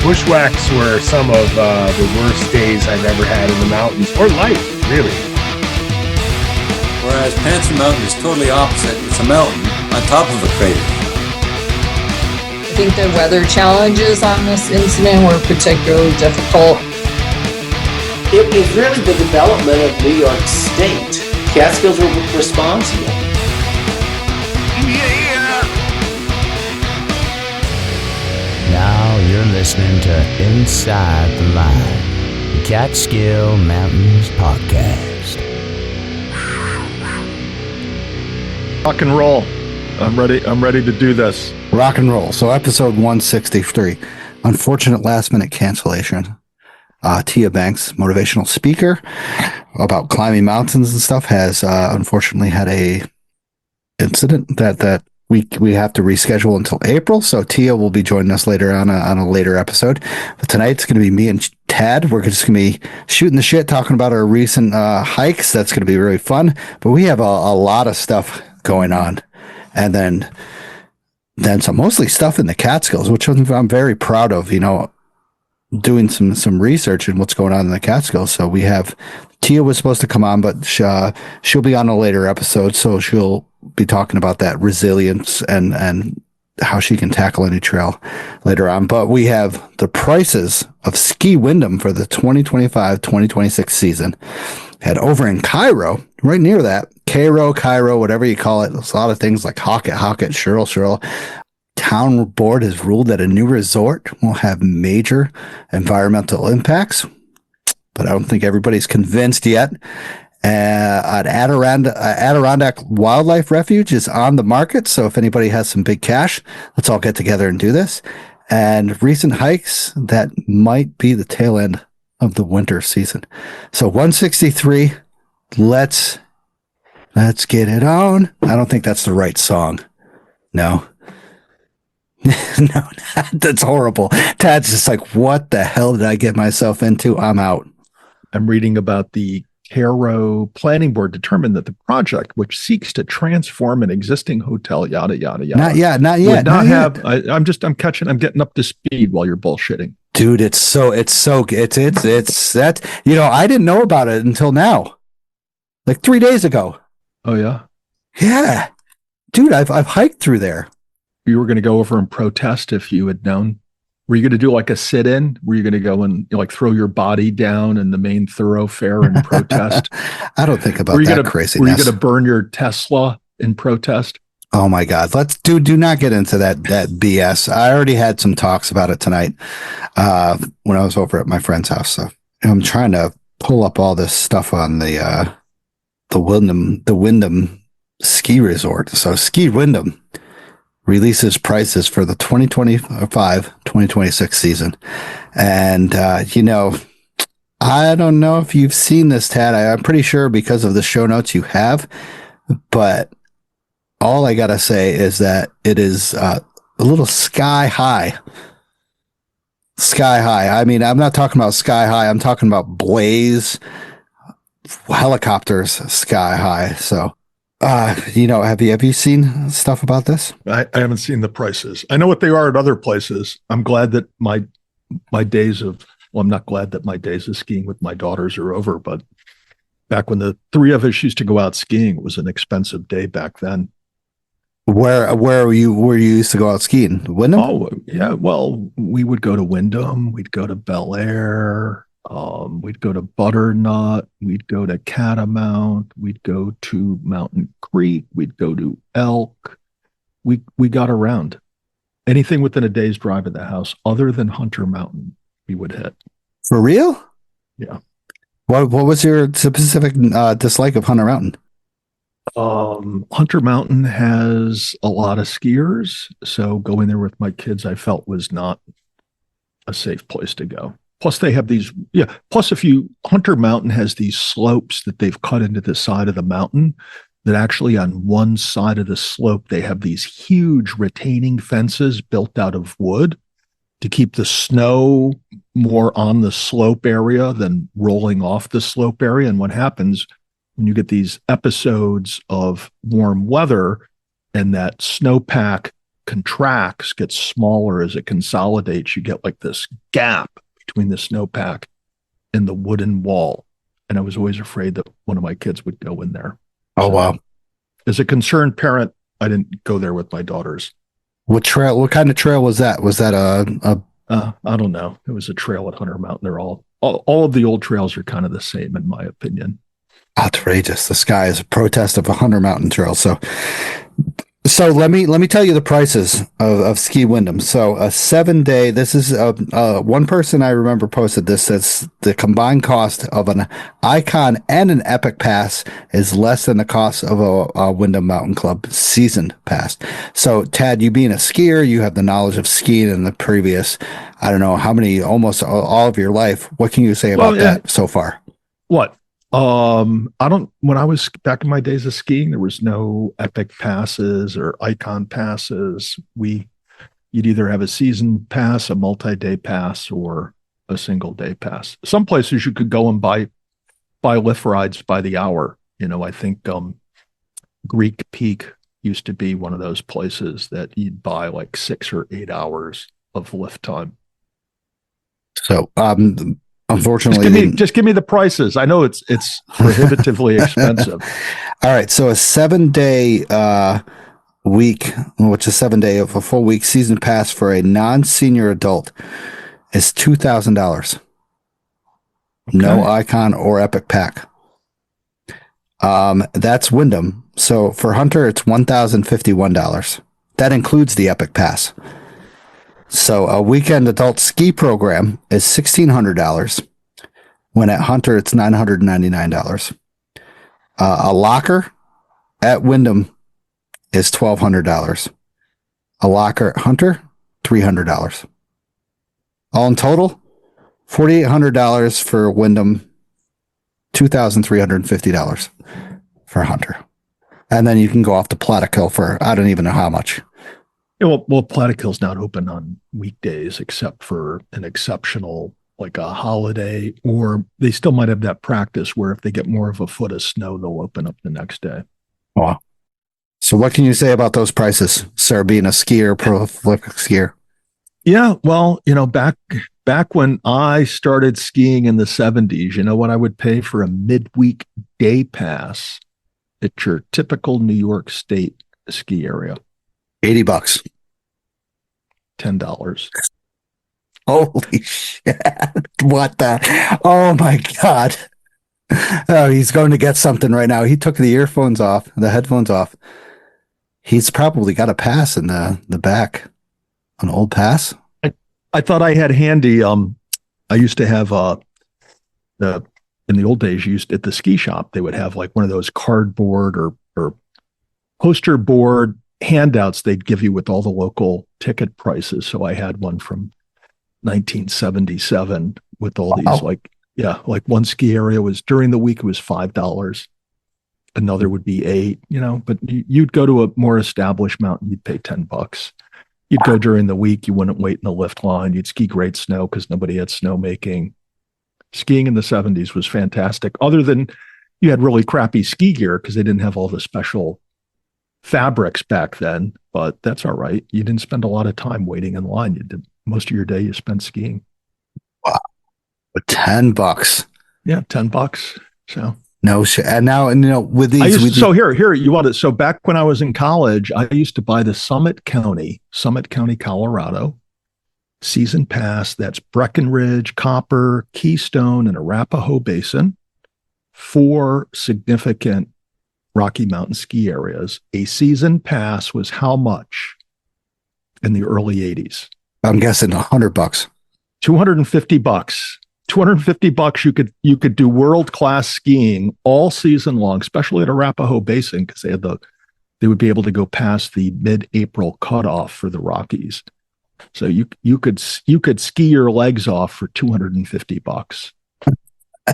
Bushwhacks were some of the worst days I've ever had in the mountains, or life, really. Whereas Panther Mountain is totally opposite. It's a mountain on top of a crater. I think the weather challenges on this incident were particularly difficult. It was really the development of New York State. Catskills were responsible. Now you're listening to Inside the Line, the Catskill Mountains podcast. Rock and roll. I'm ready to do this. Rock and roll. So episode 163, unfortunate last minute cancellation. Tia Banks, motivational speaker about climbing mountains and stuff, has unfortunately had a incident that we have to reschedule until April. So Tia will be joining us later on a later episode. But tonight it's going to be me and Tad. We're just going to be shooting the shit, talking about our recent hikes. That's going to be really fun. But we have a lot of stuff going on, and then some mostly stuff in the Catskills, which I'm very proud of. You know, doing some research in what's going on in the Catskills. So we have Tia was supposed to come on, but she'll be on a later episode. So she'll be talking about that resilience and how she can tackle any trail later on. But we have the prices of Ski Windham for the 2025-2026 season. Had over in Cairo, right near that, Cairo, whatever you call it. There's a lot of things like Hocket, Shirl. Town board has ruled that a new resort will have major environmental impacts, but I don't think everybody's convinced yet. An Adirondack Wildlife Refuge is on the market, so if anybody has some big cash, let's all get together and do this. And recent hikes that might be the tail end of the winter season. So 163, let's get it on. I don't think that's the right song. No. No, that's horrible. Tad's just like, what the hell did I get myself into? I'm out. I'm reading about the Cairo Planning Board determined that the project, which seeks to transform an existing hotel, yada yada yada, not yet. I'm getting up to speed while you're bullshitting, dude. It's that, you know, I didn't know about it until now, like 3 days ago. Oh yeah, dude. I've hiked through there. You were going to go over and protest if you had known. Were you going to do like a sit-in? Were you going to go and throw your body down in the main thoroughfare and protest? I don't think about that craziness. Were you going to burn your Tesla in protest? Oh my God! Let's do not get into that BS. I already had some talks about it tonight when I was over at my friend's house. So I'm trying to pull up all this stuff on the Windham ski resort. So Ski Windham releases prices for the 2025-2026 season. And, I don't know if you've seen this, Tad. I'm pretty sure because of the show notes you have, but all I got to say is that it is a little sky high. Sky high. I mean, I'm not talking about sky high. I'm talking about Blaze helicopters sky high. So, have you seen stuff about this? I haven't seen the prices. I know what they are at other places. I'm glad that my days of, I'm not glad that my days of skiing with my daughters are over, but back when the three of us used to go out skiing, it was an expensive day back then. Where were you used to go out skiing? Windham? Oh, yeah. Well, we would go to Windham. We'd go to Bel Air. We'd go to Butternut, we'd go to Catamount, we'd go to Mountain Creek, we'd go to Elk. We got around. Anything within a day's drive of the house, other than Hunter Mountain, we would hit. For real? Yeah. What was your specific dislike of Hunter Mountain? Hunter Mountain has a lot of skiers, so going there with my kids, I felt was not a safe place to go. Plus they have these, Hunter Mountain has these slopes that they've cut into the side of the mountain that actually on one side of the slope, they have these huge retaining fences built out of wood to keep the snow more on the slope area than rolling off the slope area. And what happens when you get these episodes of warm weather and that snowpack contracts, gets smaller as it consolidates. You get like this gap between the snowpack and the wooden wall. And I was always afraid that one of my kids would go in there. Oh, So, wow. as a concerned parent, I didn't go there with my daughters. What kind of trail was that? Was that I don't know. It was a trail at Hunter Mountain. They're all of the old trails are kind of the same, in my opinion. outrageous? The sky is a protest of a 100 mountain trail. So let me tell you the prices of Ski Windham. So a 7-day, this is one person I remember posted this, says the combined cost of an Icon and an Epic Pass is less than the cost of a Windham Mountain Club season pass. So Tad, you being a skier, you have the knowledge of skiing in the previous, I don't know how many, almost all of your life. What can you say about that so far? What? When I was back in my days of skiing, there was no Epic passes or Icon passes. You'd either have a season pass, a multi-day pass, or a single day pass. Some places you could go and buy lift rides by the hour. I think Greek Peak used to be one of those places that you'd buy like 6 or 8 hours of lift time. So, unfortunately, just give me the prices. I know it's prohibitively expensive. All right, so a 7-day week, which is 7 day of a full week season pass for a non-senior adult is $2,000. Okay. No Icon or Epic Pack. That's Windham. So for Hunter, it's $1,051. That includes the Epic Pass. So a weekend adult ski program is $1,600. When at Hunter, it's $999. A locker at Windham is $1,200. A locker at Hunter, $300. All in total, $4,800 for Windham, $2,350 for Hunter. And then you can go off to Plattekill for, I don't even know how much. Yeah, well, Plattekill's not open on weekdays except for an exceptional, like a holiday, or they still might have that practice where if they get more of a foot of snow, they'll open up the next day. Wow. So what can you say about those prices, sir, being a skier, prolific skier? Yeah, well, back when I started skiing in the 70s, you know what I would pay for a midweek day pass at your typical New York State ski area? $80. $10. Holy shit. What the? Oh my God. Oh, he's going to get something right now. He took the headphones off. He's probably got a pass in the back. An old pass? I thought I had handy. I used to have in the old days, at the ski shop, they would have like one of those cardboard or poster board handouts they'd give you with all the local ticket prices. So I had one from 1977 with all these like one ski area was during the week, it was $5. Another would be $8, but you'd go to a more established mountain, you'd pay $10. You'd go during the week, you wouldn't wait in the lift line. You'd ski great snow because nobody had snowmaking. Skiing in the 70s was fantastic. Other than you had really crappy ski gear because they didn't have all the special fabrics back then, but that's all right. You didn't spend a lot of time waiting in line. You did most of your day you spent skiing. Wow. $10. Yeah, $10. So no shit. And now, with these, here you want it. So back when I was in college, I used to buy the Summit County, Colorado season pass. That's Breckenridge, Copper, Keystone, and Arapahoe Basin. 4 significant Rocky Mountain ski areas. A season pass was how much in the early 80s? I'm guessing $100. $250. $250 you could do world-class skiing all season long, especially at Arapahoe Basin, because they would be able to go past the mid-April cutoff for the Rockies. So you could ski your legs off for $250.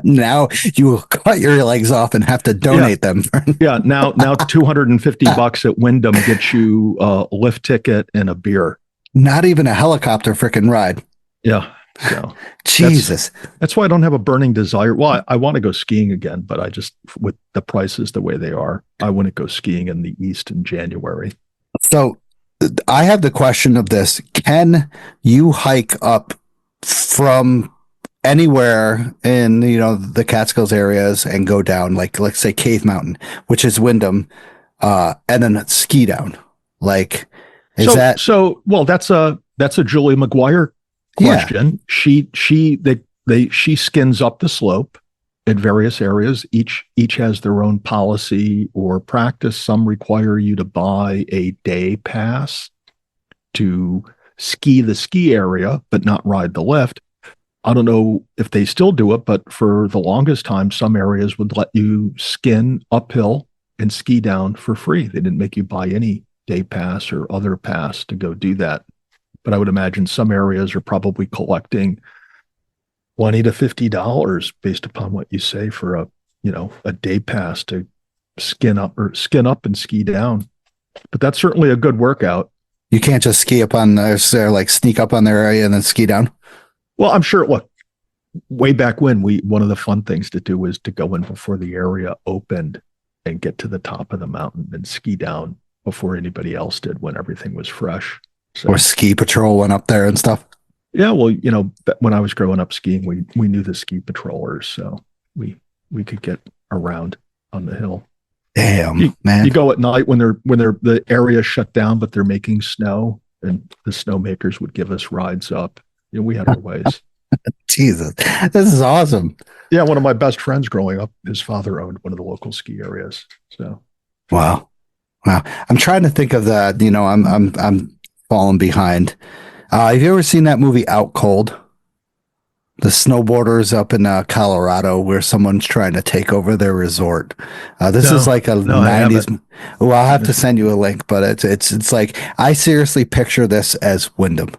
Now you will cut your legs off and have to donate them. Yeah, now $250 at Windham gets you a lift ticket and a beer. Not even a helicopter freaking ride. Yeah. So Jesus. That's why I don't have a burning desire. Well, I want to go skiing again, but I just, with the prices the way they are, I wouldn't go skiing in the East in January. So I have the question of this. Can you hike up from anywhere in, the Catskills areas and go down, like, let's say Cave Mountain, which is Windham, and then ski down? Like, well, that's a Julie McGuire question. She skins up the slope at various areas. Each has their own policy or practice. Some require you to buy a day pass to ski the ski area, but not ride the lift. I don't know if they still do it, but for the longest time, some areas would let you skin uphill and ski down for free. They didn't make you buy any day pass or other pass to go do that. But I would imagine some areas are probably collecting $20 to $50 based upon what you say for a day pass to skin up and ski down. But that's certainly a good workout. You can't just ski up on their, like sneak up on their area and then ski down. Well, I'm sure. Look, way back when, one of the fun things to do was to go in before the area opened and get to the top of the mountain and ski down before anybody else did when everything was fresh. So, or ski patrol went up there and stuff. Yeah, well, when I was growing up skiing, we knew the ski patrollers, so we could get around on the hill. Damn, man! You go at night when the area shut down, but they're making snow, and the snowmakers would give us rides up. We had our ways. Jesus, this is awesome. Yeah, one of my best friends growing up, his father owned one of the local ski areas. So, wow. I'm trying to think of that. I'm falling behind. Have you ever seen that movie Out Cold? The snowboarders up in Colorado where someone's trying to take over their resort. This is like a 90s. Well, I'll have to send you a link, but it's like, I seriously picture this as Windham,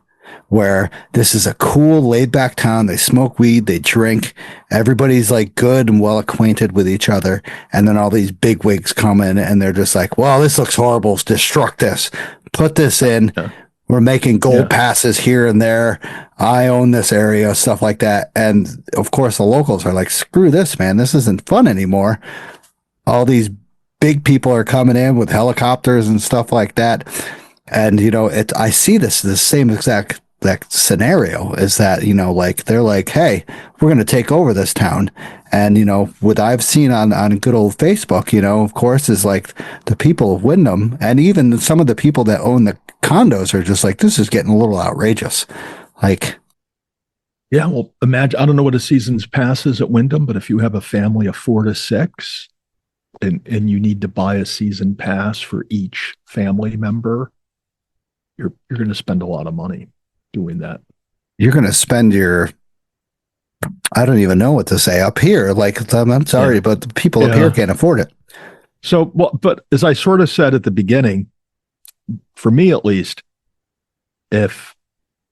where this is a cool laid back town. They smoke weed, they drink. Everybody's like good and well acquainted with each other. And then all these big wigs come in and they're just like, well, this looks horrible. Destruct this, put this in. Yeah. We're making gold passes here and there. I own this area, stuff like that. And of course, the locals are like, screw this, man. This isn't fun anymore. All these big people are coming in with helicopters and stuff like that. And, I see the same exact scenario is that, like, they're like, hey, we're going to take over this town. And, what I've seen on good old Facebook, of course, is like the people of Windham and even some of the people that own the condos are just like, this is getting a little outrageous. Like, yeah, well, imagine, I don't know what a season's pass is at Windham, but if you have a family of 4 to 6 and you need to buy a season pass for each family member, you're going to spend a lot of money doing that. You're going to spend I don't even know what to say up here. Like, I'm sorry, but the people up here can't afford it. So, well, but as I sort of said at the beginning, for me at least, if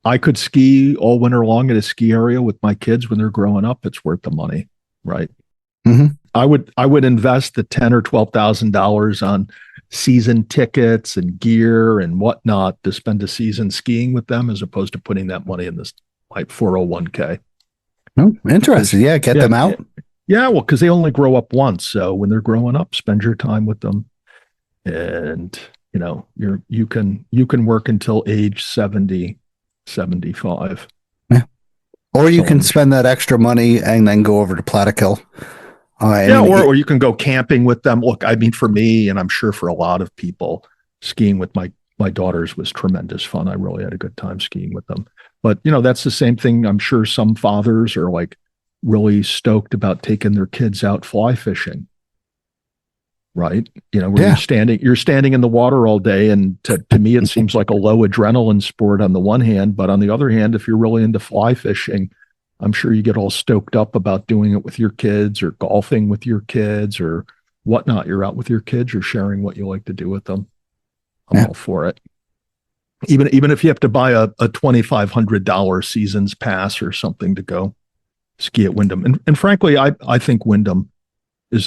I could ski all winter long at a ski area with my kids when they're growing up, it's worth the money, right? Mm-hmm. I would invest the $10,000 or $12,000 on season tickets and gear and whatnot to spend a season skiing with them, as opposed to putting that money in this like 401k. Oh, interesting. Yeah, get them out. Yeah, well, because they only grow up once. So when they're growing up, spend your time with them, and you can work until age 70, 75. Yeah. Or you can spend that extra money and then go over to Plattekill. Or you can go camping with them. Look, I mean, for me, and I'm sure for a lot of people, skiing with my daughters was tremendous fun. I really had a good time skiing with them. But, that's the same thing. I'm sure some fathers are like really stoked about taking their kids out fly fishing. Right. Where you're standing in the water all day. And to me, it seems like a low adrenaline sport on the one hand, but on the other hand, if you're really into fly fishing, I'm sure you get all stoked up about doing it with your kids or golfing with your kids or whatnot. You're out with your kids, you're sharing what you like to do with them. I'm all for it. Even if you have to buy a $2,500 season's pass or something to go ski at Windham. And frankly, I think Windham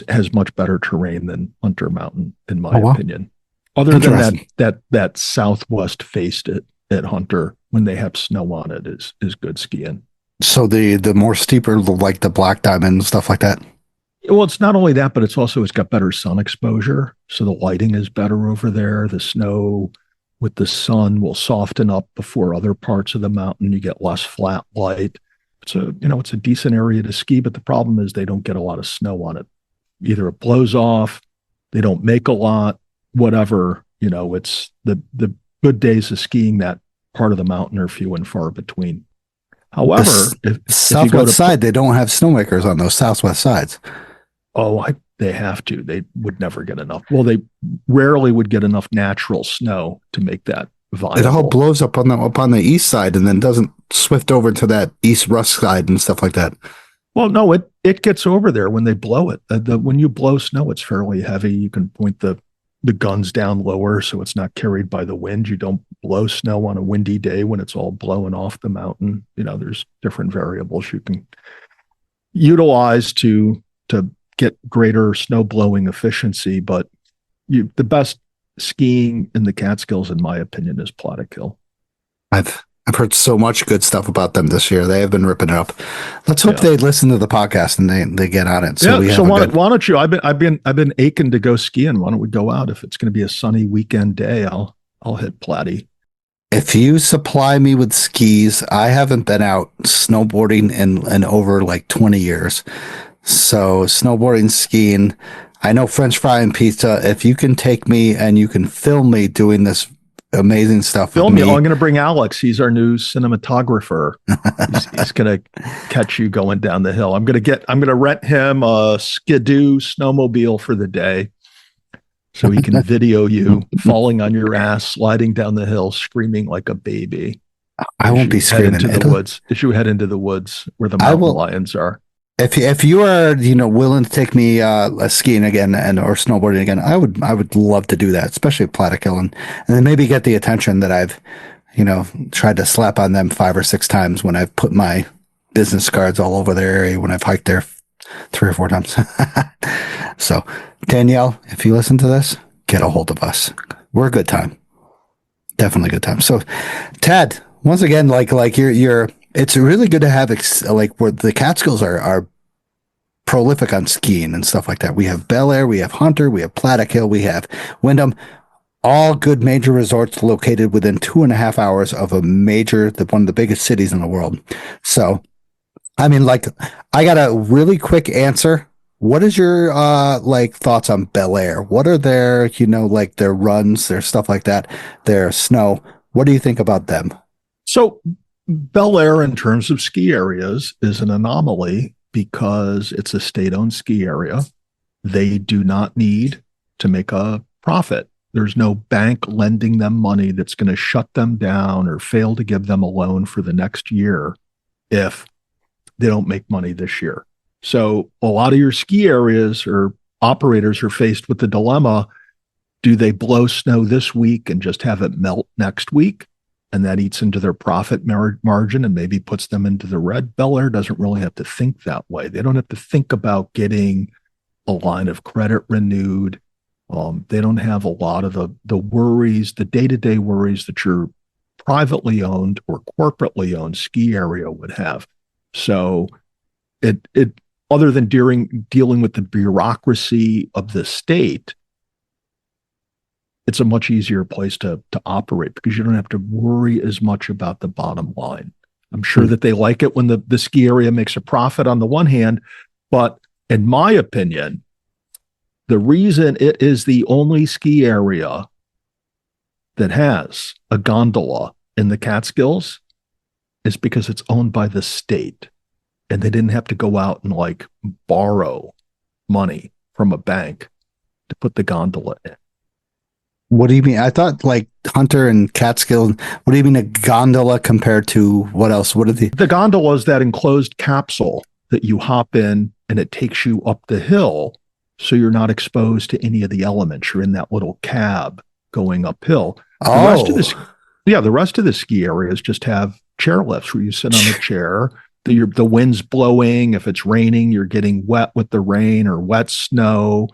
has much better terrain than Hunter Mountain, in my opinion. Other than that southwest faced at Hunter, when they have snow on it, is good skiing. So the more steeper, like the Black Diamond and stuff like that. Well, it's not only that, but it's got better sun exposure. So the lighting is better over there. The snow with the sun will soften up before other parts of the mountain. You get less flat light. It's a decent area to ski, but the problem is they don't get a lot of snow on it. Either it blows off, they don't make a lot, whatever. It's the good days of skiing that part of the mountain are few and far between. However, if you go to side, they don't have snowmakers on those southwest sides. They have to. They would never get enough. Well, they rarely would get enough natural snow to make that viable. It all blows up on the east side and then doesn't swift over to that east rust side and stuff like that. Well, no, it gets over there when they blow it. When you blow snow, it's fairly heavy. You can point the guns down lower so it's not carried by the wind. You don't blow snow on a windy day when it's all blowing off the mountain. There's different variables you can utilize to get greater snow blowing efficiency. But the best skiing in the Catskills, in my opinion, is Plattekill. I've heard so much good stuff about them this year. They have been ripping it up. Let's hope they listen to the podcast and they get on it. So why don't you? I've been aching to go skiing. Why don't we go out? If it's going to be a sunny weekend day, I'll hit Platte. If you supply me with skis, I haven't been out snowboarding in over like 20 years. So snowboarding, skiing, I know French fry and pizza. If you can take me and you can film me doing this amazing stuff. Film me. I'm going to bring Alex. He's our new cinematographer. He's going to catch you going down the hill. I'm going to rent him a Skidoo snowmobile for the day so he can video you falling on your ass, sliding down the hill, screaming like a baby. I won't be screaming into the woods. As you head into the woods where the mountain lions are. If you are willing to take me skiing again or snowboarding again, I would love to do that, especially at Plattekill, and then maybe get the attention that I've tried to slap on them 5 or 6 times when I've put my business cards all over their area when I've hiked there 3 or 4 times. So Danielle, if you listen to this, get a hold of us. We're a good time, definitely a good time. So Ted, once again, like you're. It's really good to have where the Catskills are prolific on skiing and stuff like that. We have Bel Air, we have Hunter, we have Plattekill, we have Windham, all good major resorts located within 2.5 hours of one of the biggest cities in the world. So, I got a really quick answer. What is your thoughts on Bel Air? What are their their runs, their stuff like that, their snow? What do you think about them? So Bel Air, in terms of ski areas, is an anomaly because it's a state-owned ski area. They do not need to make a profit. There's no bank lending them money that's going to shut them down or fail to give them a loan for the next year if they don't make money this year. So a lot of your ski areas or operators are faced with the dilemma: do they blow snow this week and just have it melt next week? And that eats into their profit margin and maybe puts them into the red. Bel Air doesn't really have to think that way. They don't have to think about getting a line of credit renewed. They don't have a lot of the worries, the day-to-day worries that your privately owned or corporately owned ski area would have. So it other than dealing with the bureaucracy of the state, it's a much easier place to operate because you don't have to worry as much about the bottom line. I'm sure that they like it when the ski area makes a profit on the one hand, but in my opinion, the reason it is the only ski area that has a gondola in the Catskills is because it's owned by the state and they didn't have to go out and borrow money from a bank to put the gondola in. What do you mean? I thought Hunter and Catskill. What do you mean a gondola compared to what else? What are the gondola is that enclosed capsule that you hop in and it takes you up the hill, so you're not exposed to any of the elements. You're in that little cab going uphill. The rest of the ski areas just have chairlifts where you sit on a chair. The wind's blowing. If it's raining, you're getting wet with the rain or wet snow.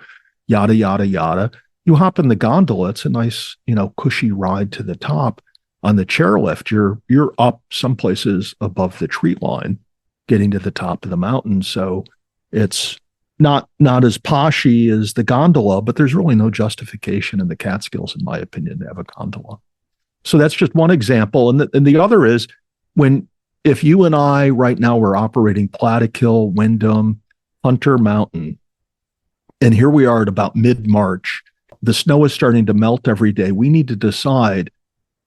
Yada yada yada. You hop in the gondola, it's a nice, cushy ride to the top. On the chairlift, you're up some places above the tree line, getting to the top of the mountain. So it's not as poshy as the gondola, but there's really no justification in the Catskills, in my opinion, to have a gondola. So that's just one example. And the other is if you and I right now were operating Plattekill, Windham, Hunter Mountain, and here we are at about mid-March, the snow is starting to melt every day. We need to decide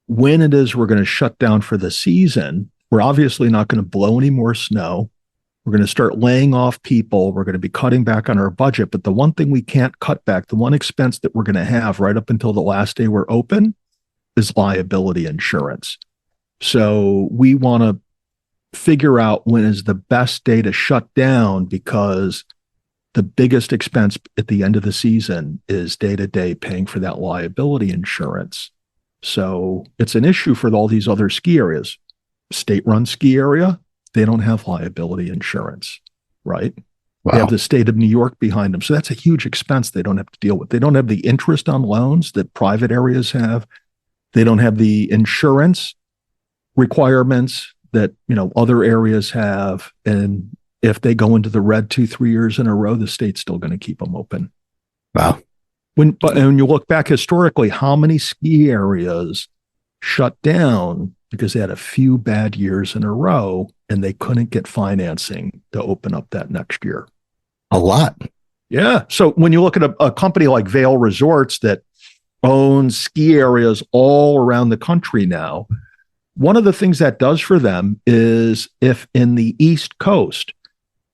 when it is we're going to shut down for the season. We're obviously not going to blow any more snow. We're going to start laying off people. We're going to be cutting back on our budget. But the one thing we can't cut back, the one expense that we're going to have right up until the last day we're open, is liability insurance. So we want to figure out when is the best day to shut down, because the biggest expense at the end of the season is day-to-day paying for that liability insurance. So it's an issue for all these other ski areas. State-run ski area, they don't have liability insurance, right? Wow. They have the state of New York behind them. So that's a huge expense they don't have to deal with. They don't have the interest on loans that private areas have. They don't have the insurance requirements that, other areas have. And if they go into the red 2-3 years in a row, the state's still going to keep them open. Wow. And when you look back historically, how many ski areas shut down because they had a few bad years in a row and they couldn't get financing to open up that next year? A lot. Yeah. So when you look at a company like Vail Resorts that owns ski areas all around the country now, one of the things that does for them is if in the East Coast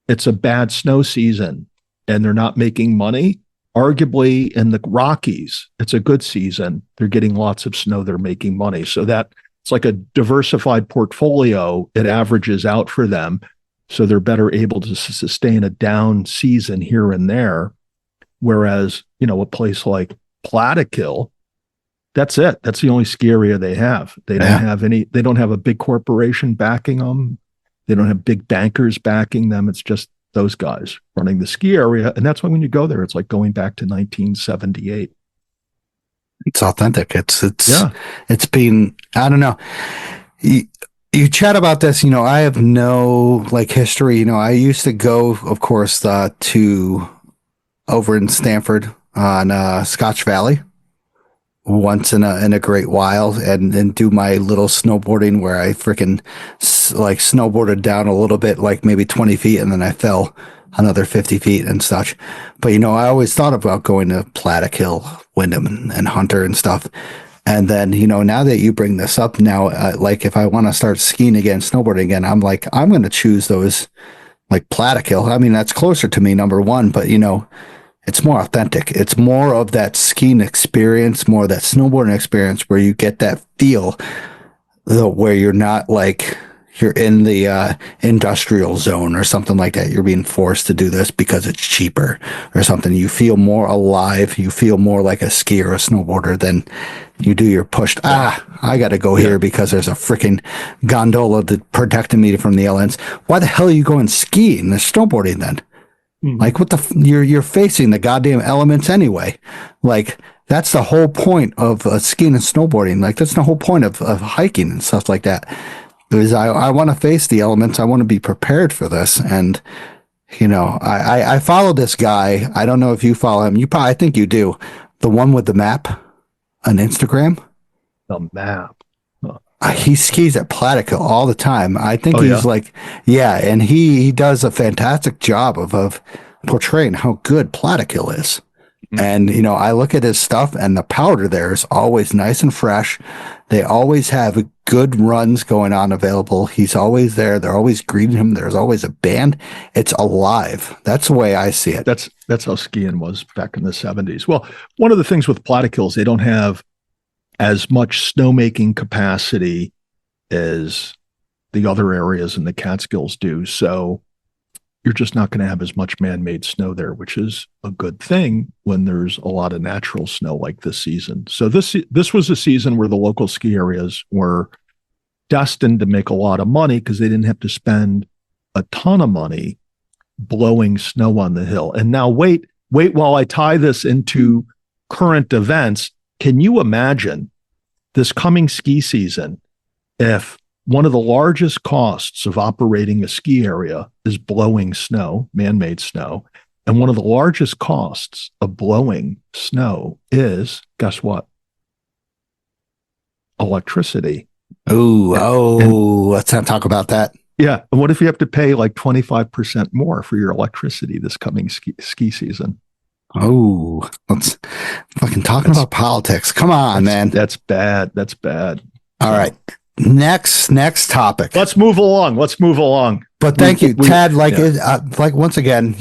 it's a bad snow season and they're not making money, arguably in the Rockies it's a good season, they're getting lots of snow, they're making money. So that it's like a diversified portfolio. It averages out for them, so they're better able to sustain a down season here and there. Whereas, a place like Plattekill, that's it. That's the only ski area they have. They don't have they don't have a big corporation backing them. They don't have big bankers backing them. It's just those guys running the ski area. And that's why when you go there, it's like going back to 1978. It's authentic. It's been, I don't know. You chat about this, I have no history. I used to go, of course, to over in Stanford on Scotch Valley once in a great while and do my little snowboarding where I freaking snowboarded down a little bit, like maybe 20 feet, and then I fell another 50 feet and such. But, I always thought about going to Plattekill, Windham, and Hunter and stuff. And then, now that you bring this up now, if I want to start skiing again, snowboarding again, I'm going to choose those Plattekill. I mean, that's closer to me, number one, but, it's more authentic. It's more of that skiing experience, more of that snowboarding experience where you get that feel where you're not you're in the industrial zone or something like that. You're being forced to do this because it's cheaper or something. You feel more alive. You feel more like a skier or a snowboarder than you do your pushed. I got to go here because there's a freaking gondola that protected me from the elements. Why the hell are you going skiing or snowboarding then? What you're facing the goddamn elements anyway. That's the whole point of skiing and snowboarding. That's the whole point of hiking and stuff like that. Because I want to face the elements. I want to be prepared for this. And, I follow this guy. I don't know if you follow him. I think you do. The one with the map on Instagram. The map. He skis at Plattekill all the time. I think and he does a fantastic job of portraying how good Plattekill is. Mm-hmm. And, I look at his stuff and the powder there is always nice and fresh. They always have good runs going on available. He's always there. They're always greeting him. There's always a band. It's alive. That's the way I see it. That's how skiing was back in the 70s. Well, one of the things with Plattekill is they don't have as much snowmaking capacity as the other areas in the Catskills do. So you're just not going to have as much man-made snow there, which is a good thing when there's a lot of natural snow like this season. So this was a season where the local ski areas were destined to make a lot of money because they didn't have to spend a ton of money blowing snow on the hill. And now wait while I tie this into current events. Can you imagine this coming ski season if one of the largest costs of operating a ski area is blowing snow, man-made snow, and one of the largest costs of blowing snow is, guess what? electricity. Let's not talk about that. Yeah. And what if you have to pay like 25% more for your electricity this coming ski season? Oh, let's fucking talking about politics. Come on, man. That's bad. That's bad. All right. Next topic. Let's move along. But thank you, Tad. Like once again,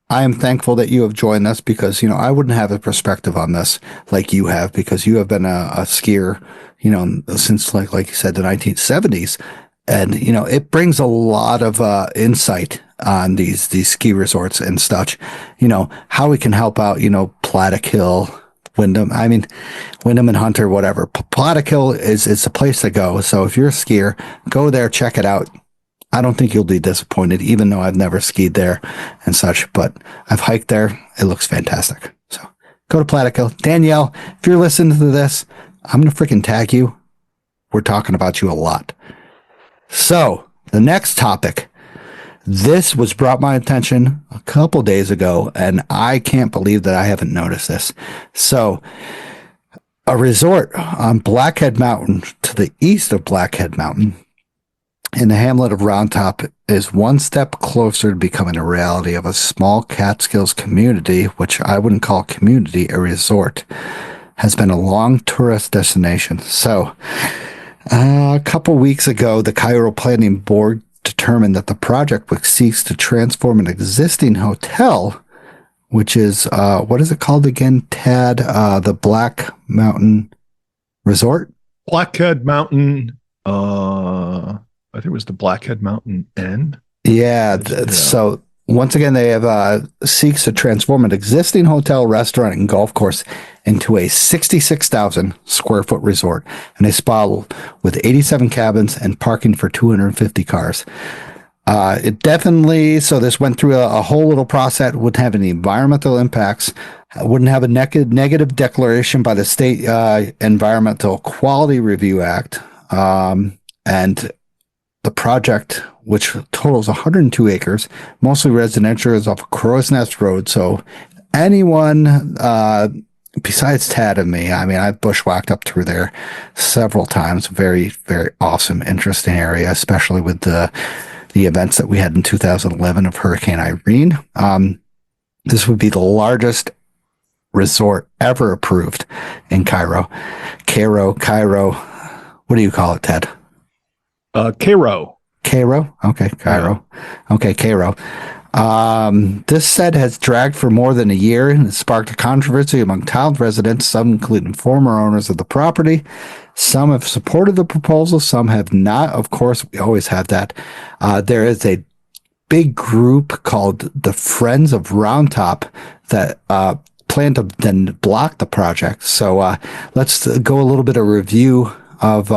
I am thankful that you have joined us because, I wouldn't have a perspective on this like you have, because you have been a skier, since like you said, the 1970s. And, it brings a lot of insight on these ski resorts and such, how we can help out, Plattekill, Windham. I mean, Windham and Hunter, whatever. Plattekill is a place to go. So if you're a skier, go there, check it out. I don't think you'll be disappointed, even though I've never skied there and such, but I've hiked there. It looks fantastic. So go to Plattekill. Danielle, if you're listening to this, I'm going to freaking tag you. We're talking about you a lot. So the next topic, this was brought my attention a couple days ago, and I can't believe that I haven't noticed this. So a resort on Blackhead Mountain, to the east of Blackhead Mountain, in the hamlet of Round Top, is one step closer to becoming a reality of a small Catskills community, which I wouldn't call a community, a resort, has been a long tourist destination. So a couple weeks ago, the Cairo Planning Board determined that the project, which seeks to transform an existing hotel, which is, what is it called again, Tad? The Black Mountain Resort? Blackhead Mountain, I think it was the Blackhead Mountain Inn. Yeah. So once again, they have seeks to transform an existing hotel, restaurant, and golf course into a 66,000 square foot resort and a spa with 87 cabins and parking for 250 cars. It definitely, so this went through a whole little process, wouldn't have any environmental impacts, wouldn't have a negative declaration by the State Environmental Quality Review Act. And the project, which totals 102 acres, mostly residential, is off Crow's Nest Road. So anyone besides Tad and me, I mean, I've bushwhacked up through there several times. Very, very awesome, interesting area, especially with the events that we had in 2011 of Hurricane Irene. This would be the largest resort ever approved in Cairo. Cairo. What do you call it, Ted? Cairo. Okay, Cairo. Yeah. Okay, Cairo. This set has dragged for more than a year and has sparked a controversy among town residents, some including former owners of the property. Some have supported the proposal, some have not. Of course, we always have that. There is a big group called the Friends of Round Top that plan to then block the project. So let's go a little bit of review of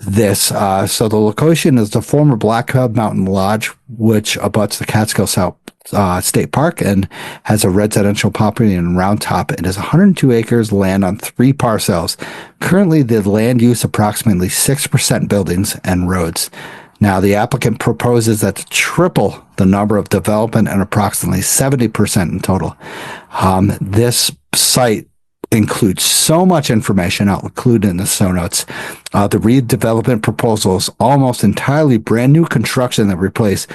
this. So the location is the former Blackhead Mountain Lodge, which abuts the Catskill South State Park and has a residential property in Round Top. It is 102 acres land on 3 parcels. Currently, the land use approximately 6% buildings and roads. Now, the applicant proposes that to triple the number of development and approximately 70% in total. This site includes so much information. I'll include in the show notes. The redevelopment proposal is almost entirely brand new construction that replace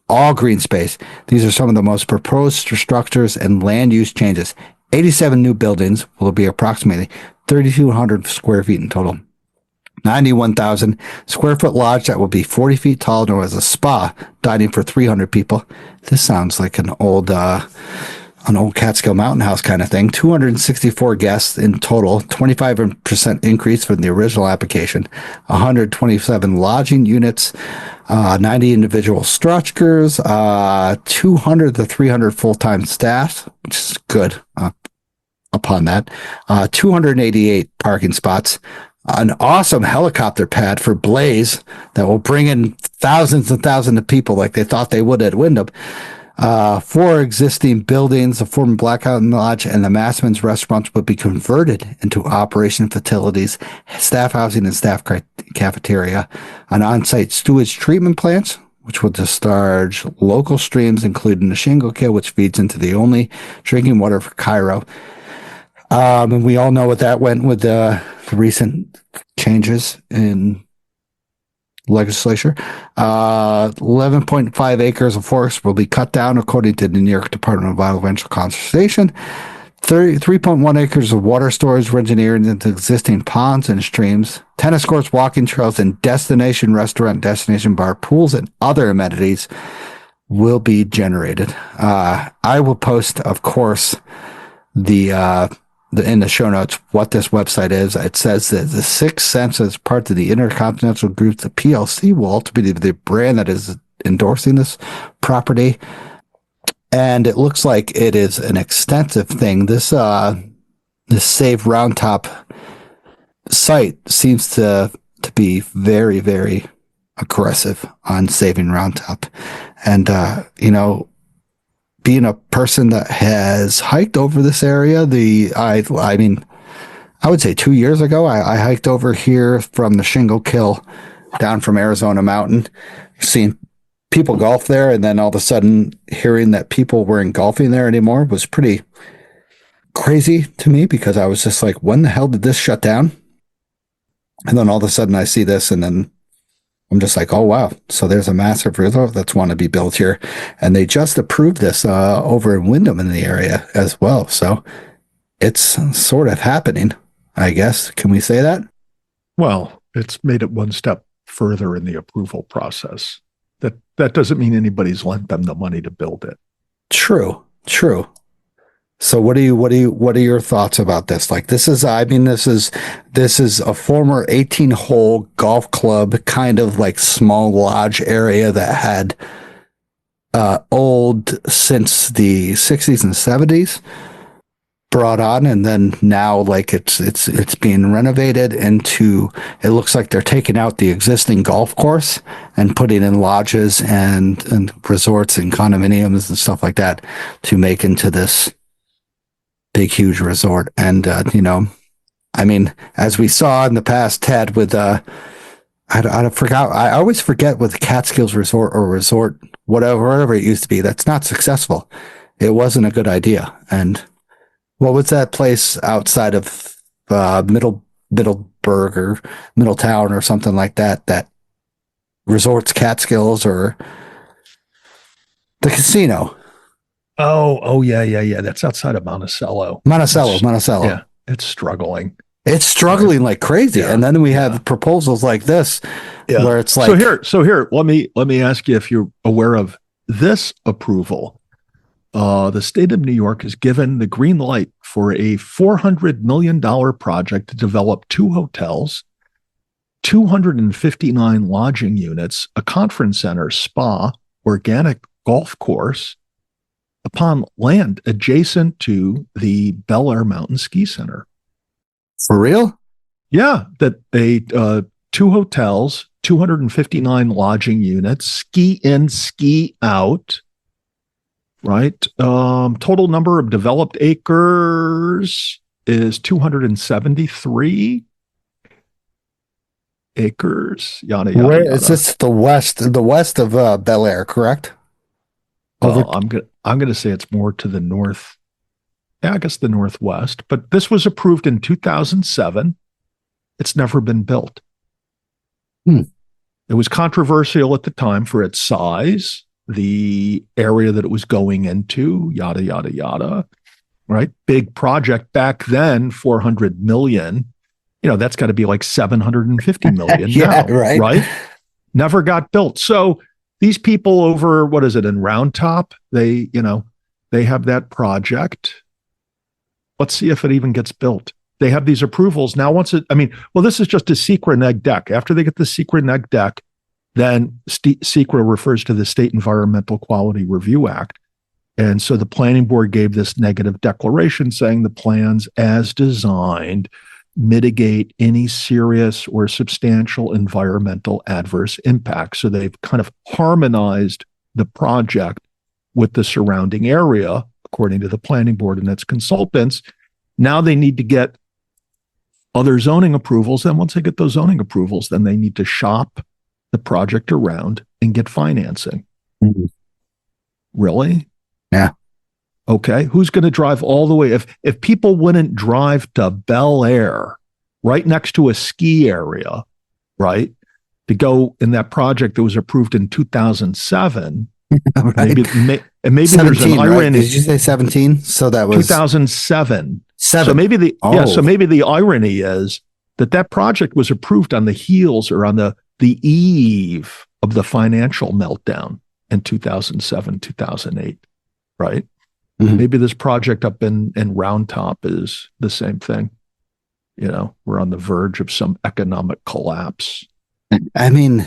all green space. These are some of the most proposed structures and land use changes. 87 new buildings will be approximately 3,200 square feet in total. 91,000 square foot lodge that will be 40 feet tall, known as a spa, dining for 300 people. This sounds like an old Catskill Mountain House kind of thing. 264 guests in total, 25% increase from the original application, 127 lodging units, 90 individual structures, 200 to 300 full-time staff, which is good upon that, 288 parking spots, an awesome helicopter pad for Blaze that will bring in thousands and thousands of people like they thought they would at Windham. 4 existing buildings, the former Blackhead Lodge and the Massman's restaurants would be converted into operation facilities, staff housing and staff cafeteria, an on-site sewage treatment plant, which will discharge local streams, including the Shingle Kill, which feeds into the only drinking water for Cairo. And we all know what that went with the recent changes in legislature. 11.5 acres of forest will be cut down, according to the New York Department of Environmental Conservation. 3.1 acres of water storage were engineered into existing ponds and streams. Tennis courts, walking trails, and destination restaurant, destination bar, pools, and other amenities will be generated. I will post, of course, the in the show notes what this website is. It says that the Sixth Sense is part of the Intercontinental Group. The PLC will ultimately be the brand that is endorsing this property. And it looks like it is an extensive thing. This Save Round Top site seems to be very, very aggressive on saving Round Top. And, being a person that has hiked over this area, I would say 2 years ago, I hiked over here from the Shingle Kill down from Arizona Mountain, seeing people golf there, and then all of a sudden hearing that people weren't golfing there anymore was pretty crazy to me, because I was just like, when the hell did this shut down? And then all of a sudden I see this, and then I'm just like, oh wow, so there's a massive resort that's want to be built here. And they just approved this over in Windham in the area as well. So it's sort of happening, I guess. Can we say that? Well, it's made it one step further in the approval process. That doesn't mean anybody's lent them the money to build it. True. So what are your thoughts about this? Like, this is a former 18-hole golf club, kind of like small lodge area that had old since the 60s and 70s brought on, and then now like it's being renovated into, it looks like they're taking out the existing golf course and putting in lodges and resorts and condominiums and stuff like that to make into this big huge resort. And as we saw in the past, Ted, with I always forget with the Catskills resort or resort whatever it used to be, that's not successful. It wasn't a good idea. And what was that place outside of Middleburg or Middletown or something like that? That resorts Catskills, or the casino? Oh yeah. That's outside of Monticello. Monticello. Yeah, it's struggling. It's struggling like crazy. Yeah. And then we have proposals like this, where it's like, so here, let me ask you if you're aware of this approval. The state of New York has given the green light for a $400 million project to develop 2 hotels, 259 lodging units, a conference center, spa, organic golf course upon land adjacent to the Bel Air Mountain Ski Center. For real? Yeah, that 2 hotels, 259 lodging units, ski in, ski out. Right. Total number of developed acres is 273 acres. Yada yada. Where is this? The west of Bel Air, correct? Well, I'm gonna say it's more to the north. Yeah, I guess the northwest. But this was approved in 2007. It's never been built. It was controversial at the time for its size, the area that it was going into, yada, yada, yada, right? Big project back then, 400 million, that's got to be like 750 million yeah, now, right? Never got built. So these people over, what is it, in Round Top, they have that project. Let's see if it even gets built. They have these approvals. Now, this is just a secret neg deck. After they get the secret neg deck, then SECRA refers to the State Environmental Quality Review Act. And so the planning board gave this negative declaration saying the plans as designed mitigate any serious or substantial environmental adverse impact. So they've kind of harmonized the project with the surrounding area, according to the planning board and its consultants. Now they need to get other zoning approvals. And once they get those zoning approvals, then they need to shop the project around and get financing. Mm-hmm. Really? Yeah. Okay. Who's going to drive all the way? If people wouldn't drive to Bel Air, right next to a ski area, right, to go in that project that was approved in 2007, Right. maybe there's an 17, right? irony. Did you say 17? So that was 2007. seven. So maybe Oh. maybe the irony is that project was approved on the heels or on the eve of the financial meltdown in 2007, 2008, right? Mhm. Maybe this project up in Round Top is the same thing. We're on the verge of some economic collapse. I mean,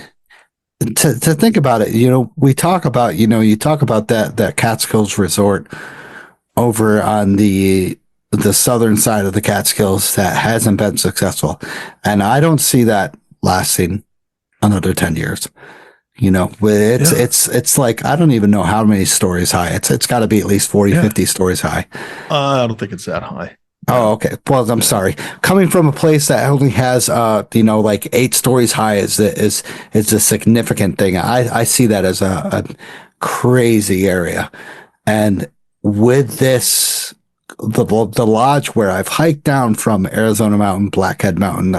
to think about it, we talk about, you talk about that Catskills resort over on the southern side of the Catskills that hasn't been successful. And I don't see that lasting another 10 years. It's like, I don't even know how many stories high. It's got to be at least 40, 50 stories high. I don't think it's that high. Oh, okay. Well, I'm sorry. Coming from a place that only has, like 8 stories high is a significant thing. I see that as a crazy area. And with this, the lodge where I've hiked down from Arizona Mountain, Blackhead Mountain,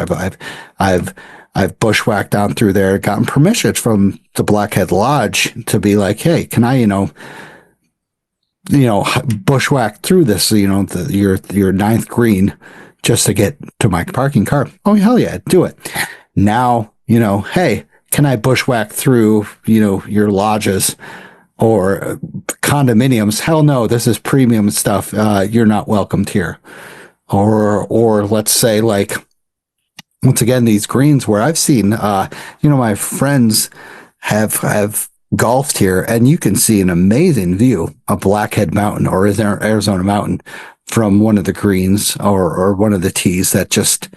I've bushwhacked down through there, gotten permission from the Blackhead Lodge to be like, hey, can I, bushwhack through this, your ninth green just to get to my parking car. Oh, hell yeah, do it. Now, hey, can I bushwhack through, your lodges or condominiums? Hell no, this is premium stuff. You're not welcomed here. Or let's say, like, once again, these greens where I've seen, my friends have golfed here, and you can see an amazing view of Blackhead Mountain or Arizona Mountain from one of the greens or one of the tees that just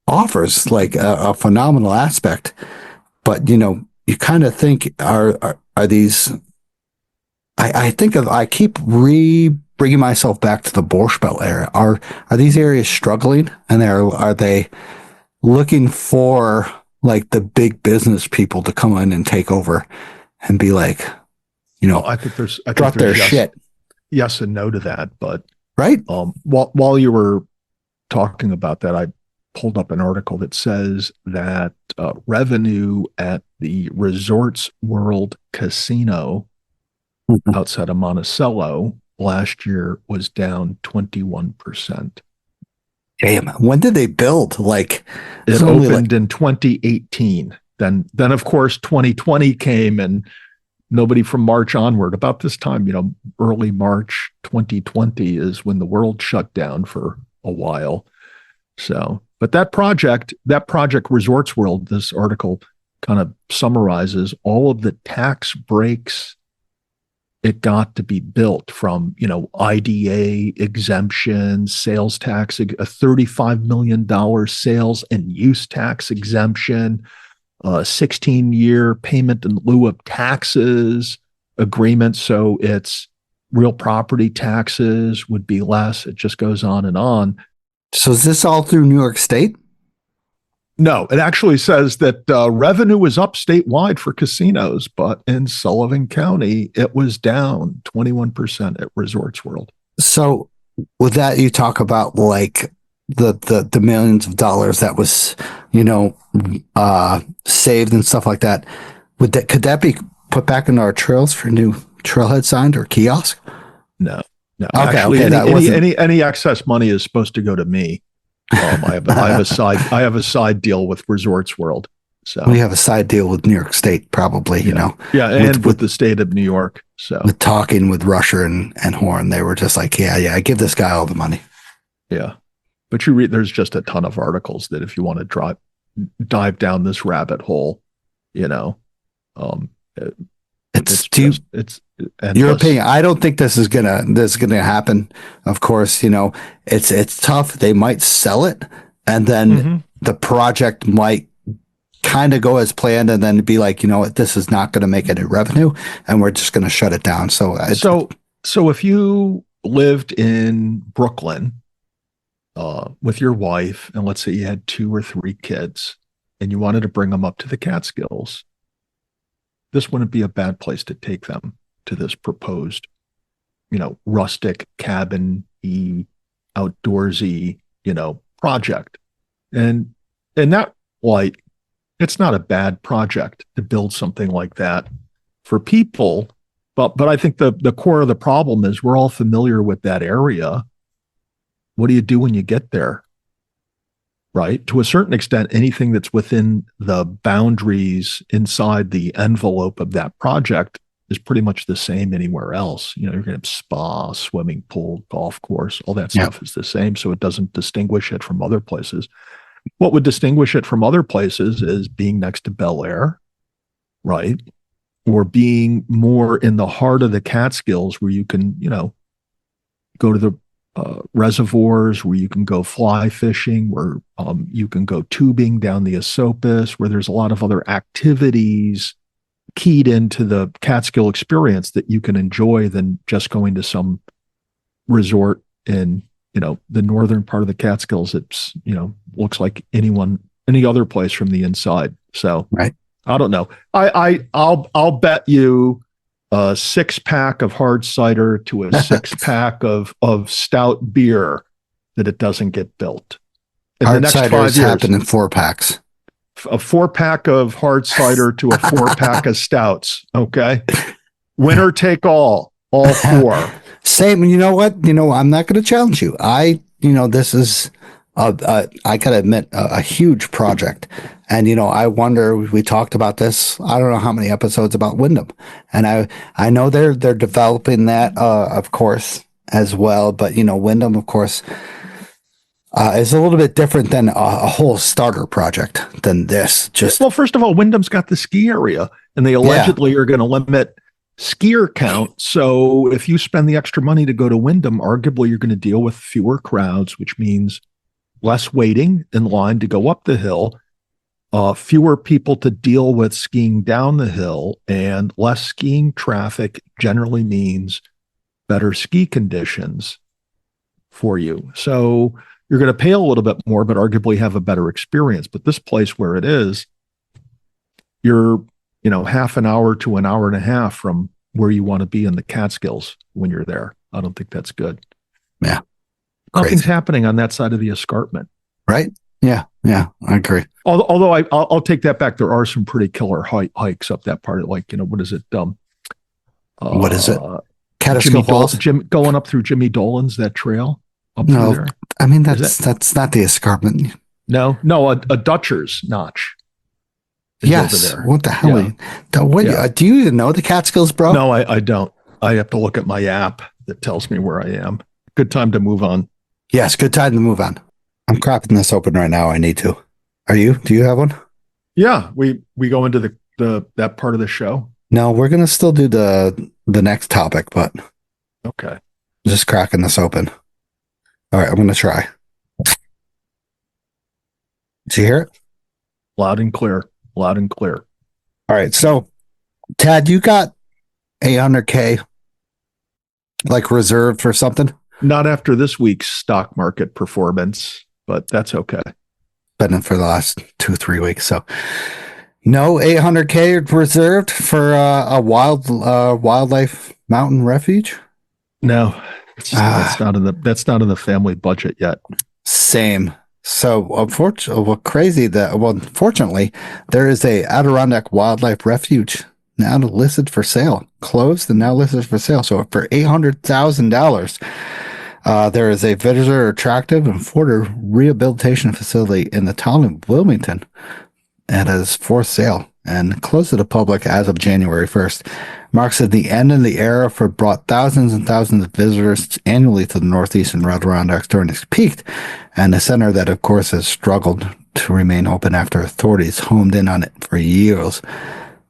offers like a phenomenal aspect. But you kind of think, are these? I keep bringing myself back to the Borscht Belt area. Are these areas struggling, and are they looking for like the big business people to come in and take over and be like, I think there's drop their shit. Yes and no to that, but right. While you were talking about that, I pulled up an article that says that revenue at the Resorts World Casino outside of Monticello last year was down 21%. Damn. When did they build? Like, it opened in 2018. Then of course 2020 came, and nobody from March onward. About this time, early March 2020 is when the world shut down for a while. So, but that project Resorts World, this article kind of summarizes all of the tax breaks it got to be built, from, IDA exemption, sales tax, a $35 million sales and use tax exemption, 16-year payment in lieu of taxes agreement. So it's real property taxes would be less. It just goes on and on. So is this all through New York State? No, it actually says that revenue was up statewide for casinos, but in Sullivan County, it was down 21% at Resorts World. So with that, you talk about like the millions of dollars that was, saved and stuff like that. Could that be put back into our trails for new trailhead signs or kiosk? No. Okay, actually, okay, any excess money is supposed to go to me. I have a side deal with Resorts World. So we have a side deal with New York State, probably. Yeah, and with the state of New York. So with talking with Rusher and Horn, they were just like, yeah, give this guy all the money. Yeah, but there's just a ton of articles that if you want to dive down this rabbit hole, it's endless. Your opinion. I don't think this is gonna happen. Of course, it's tough. They might sell it, and then the project might kind of go as planned, and then be like, this is not going to make any revenue, and we're just going to shut it down. So if you lived in Brooklyn with your wife, and let's say you had 2 or 3 kids, and you wanted to bring them up to the Catskills, this wouldn't be a bad place to take them to this proposed, rustic cabin outdoorsy, project. And in that light, it's not a bad project to build something like that for people. But I think the core of the problem is we're all familiar with that area. What do you do when you get there? Right? To a certain extent, anything that's within the boundaries inside the envelope of that project is pretty much the same anywhere else. You're going to have spa, swimming pool, golf course, all that stuff is the same. So it doesn't distinguish it from other places. What would distinguish it from other places is being next to Bel Air, right? Or being more in the heart of the Catskills where you can, go to the reservoirs, where you can go fly fishing, where you can go tubing down the Esopus, where there's a lot of other activities keyed into the Catskill experience that you can enjoy than just going to some resort in the northern part of the Catskills. It's looks like any other place from the inside. So right. I don't know. I'll bet you a 6-pack of hard cider to a 6-pack of stout beer that it doesn't get built. In Hard the next ciders 5 years, happen in 4-packs. A 4-pack of hard cider to a 4-pack of stouts. Okay, winner take all 4. Same. You know what? I'm not going to challenge you. This is, I got to admit, a huge project. And, I wonder, we talked about this, I don't know how many episodes about Windham. And I know they're developing that, of course, as well. But, Windham, of course, is a little bit different than a whole starter project than this. Well, first of all, Windham's got the ski area, and they allegedly are going to limit skier count. So if you spend the extra money to go to Windham, arguably you're going to deal with fewer crowds, which means less waiting in line to go up the hill, fewer people to deal with skiing down the hill, and less skiing traffic generally means better ski conditions for you. So you're going to pay a little bit more, but arguably have a better experience. But this place where it is, you're half an hour to an hour and a half from where you want to be in the Catskills when you're there. I don't think that's good. Yeah. Nothing's happening on that side of the escarpment. Right? Yeah. Yeah. I agree. Although I'll take that back. There are some pretty killer hikes up that part of, what is it? What is it? Catskill Falls? Going up through Jimmy Dolan's, that trail up No, through there. I mean, that's not the escarpment. No, a Dutcher's Notch. Yes. What the hell? Yeah. Do you even know the Catskills, bro? No, I don't. I have to look at my app that tells me where I am. Good time to move on. Yes, good time to move on. I'm cracking this open right now. I need to. Are you? Do you have one? Yeah, we go into the that part of the show. No, we're gonna still do the next topic, but okay. Just cracking this open. All right, I'm gonna try. Did you hear it? Loud and clear. Loud and clear. All right, so Tad, you got 800K like reserved for something? Not after this week's stock market performance, but that's okay. Been in for the last 2-3 weeks, so no 800K reserved for a wildlife mountain refuge. No, that's not in the family budget yet. Same. So unfortunately, there is a Adirondack Wildlife Refuge now listed for sale, closed and now listed for sale. So for $800,000, there is a visitor attractive and affordable rehabilitation facility in the town of Wilmington. It is for sale and closed to the public as of January 1st. Marks at the end of the era for brought thousands and thousands of visitors annually to the northeastern Adirondacks during its peak, and a center that, of course, has struggled to remain open after authorities homed in on it for years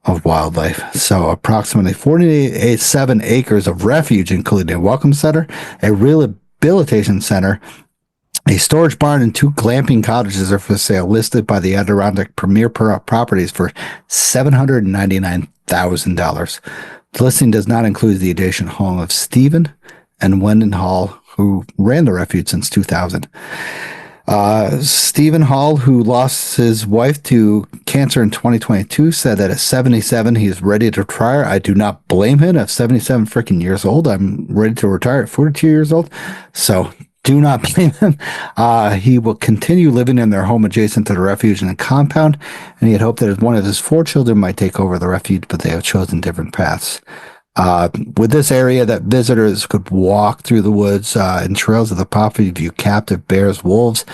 of wildlife. So approximately 47 acres of refuge, including a welcome center, a rehabilitation center, a storage barn, and 2 glamping cottages are for sale, listed by the Adirondack Premier Properties for $799,000. The listing does not include the adjacent home of Stephen and Wendell Hall, who ran the refuge since 2000. Stephen Hall, who lost his wife to cancer in 2022, said that at 77, he's ready to retire. I do not blame him. At 77 freaking years old, I'm ready to retire at 42 years old. So do not blame him. He will continue living in their home adjacent to the refuge and the compound, and he had hoped that one of his 4 children might take over the refuge, but they have chosen different paths. With this area that visitors could walk through the woods and trails of the property, view captive bears, wolves,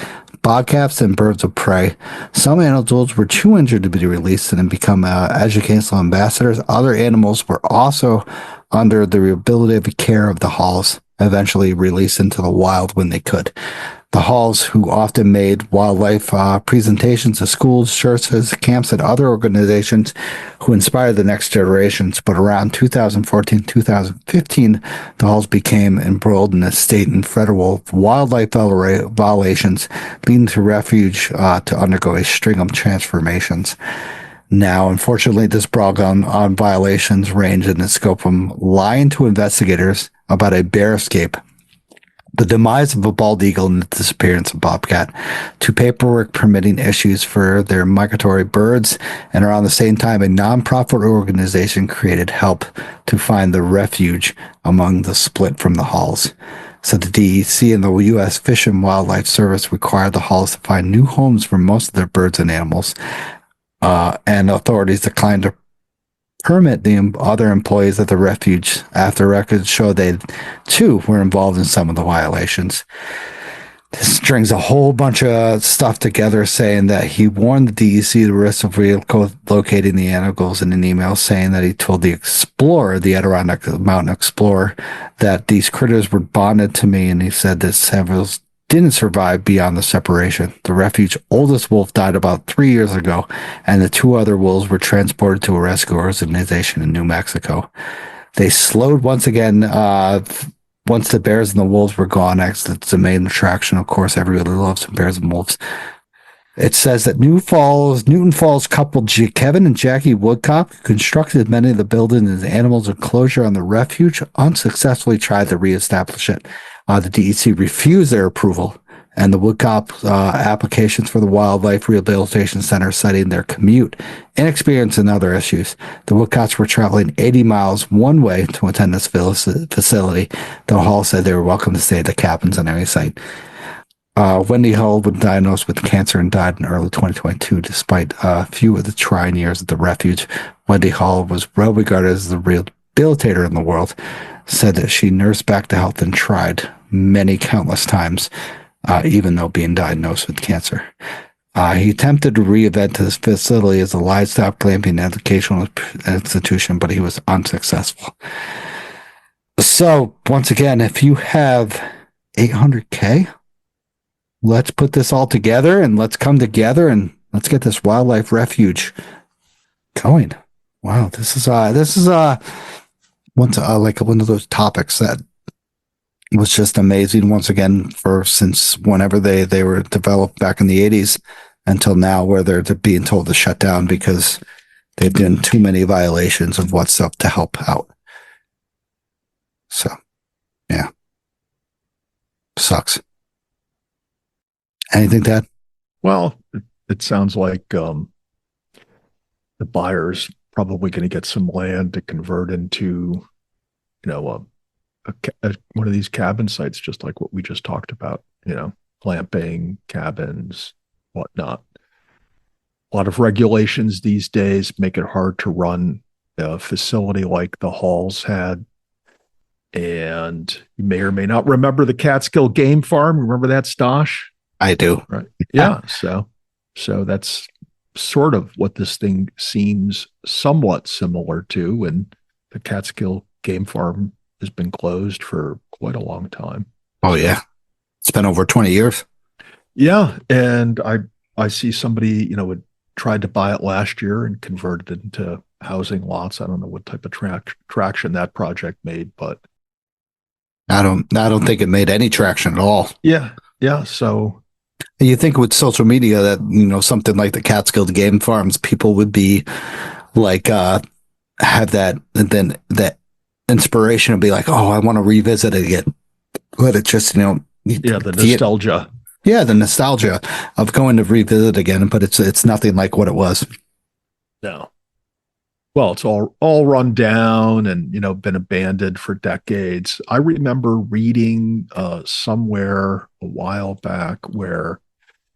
bobcats, and birds of prey. Some animals were too injured to be released and become educational ambassadors. Other animals were also under the rehabilitative care of the Halls, eventually released into the wild when they could. The Halls, who often made wildlife presentations to schools, churches, camps, and other organizations who inspired the next generations. But around 2014-2015, the Halls became embroiled in a state and federal wildlife violations, leading to refuge to undergo a string of transformations. Now, unfortunately, this brought on violations range in the scope from lying to investigators about a bear escape, the demise of a bald eagle, and the disappearance of bobcat, to paperwork permitting issues for their migratory birds. And around the same time, a nonprofit organization created help to find the refuge among the split from the Halls. So the DEC and the U.S. Fish and Wildlife Service required the Halls to find new homes for most of their birds and animals. And authorities declined to permit the other employees at the refuge after records show they too were involved in some of the violations. This strings a whole bunch of stuff together, saying that he warned the DEC the risk of relocating the animals in an email, saying that he told the explorer, the Adirondack Mountain Explorer, that these critters were bonded to me, and he said that several didn't survive beyond the separation. The refuge's oldest wolf died about 3 years ago, and the 2 other wolves were transported to a rescue organization in New Mexico. They slowed once again once the bears and the wolves were gone. Actually, it's the main attraction. Of course, everybody loves bears and wolves. It says that Newton Falls couple Kevin and Jackie Woodcock, who constructed many of the buildings and animals enclosure on the refuge, unsuccessfully tried to reestablish it. The DEC refused their approval, and the Woodcock applications for the Wildlife Rehabilitation Center, citing their commute, inexperience, and other issues. The Woodcocks were traveling 80 miles one way to attend this facility. The Hall said they were welcome to stay at the cabins on any site. Wendy Hull was diagnosed with cancer and died in early 2022. Despite a few of the trying years at the refuge, Wendy Hull was well regarded as the rehabilitator in the world, said that she nursed back to health and tried many countless times, even though being diagnosed with cancer. He attempted to reinvent this facility as a livestock clamping educational institution, but he was unsuccessful. So, once again, if you have $800K, let's put this all together and let's come together and let's get this wildlife refuge going. Wow, this is like one of those topics that was just amazing once again since whenever they were developed back in the 80s until now, where they're being told to shut down because they've done too many violations of what's up to help out. So, yeah. Sucks. Anything, Dad? Well, it sounds like the buyer's probably going to get some land to convert into, one of these cabin sites, just like what we just talked about, glamping, cabins, whatnot. A lot of regulations these days make it hard to run a facility like the Halls had. And you may or may not remember the Catskill Game Farm. Remember that, Stosh? I do. Right. Yeah. So that's sort of what this thing seems somewhat similar to. And the Catskill Game Farm has been closed for quite a long time. Oh, yeah. It's been over 20 years. Yeah. And I see somebody, had tried to buy it last year and converted it into housing lots. I don't know what type of traction that project made, but I don't think it made any traction at all. Yeah. Yeah. So you think with social media that, something like the Catskill Game Farms, people would be like, have that, and then that inspiration would be like, oh, I want to revisit it again. But it just, the nostalgia. Yeah, the nostalgia of going to revisit again, but it's nothing like what it was. No. Well, it's all run down and been abandoned for decades. I remember reading somewhere a while back where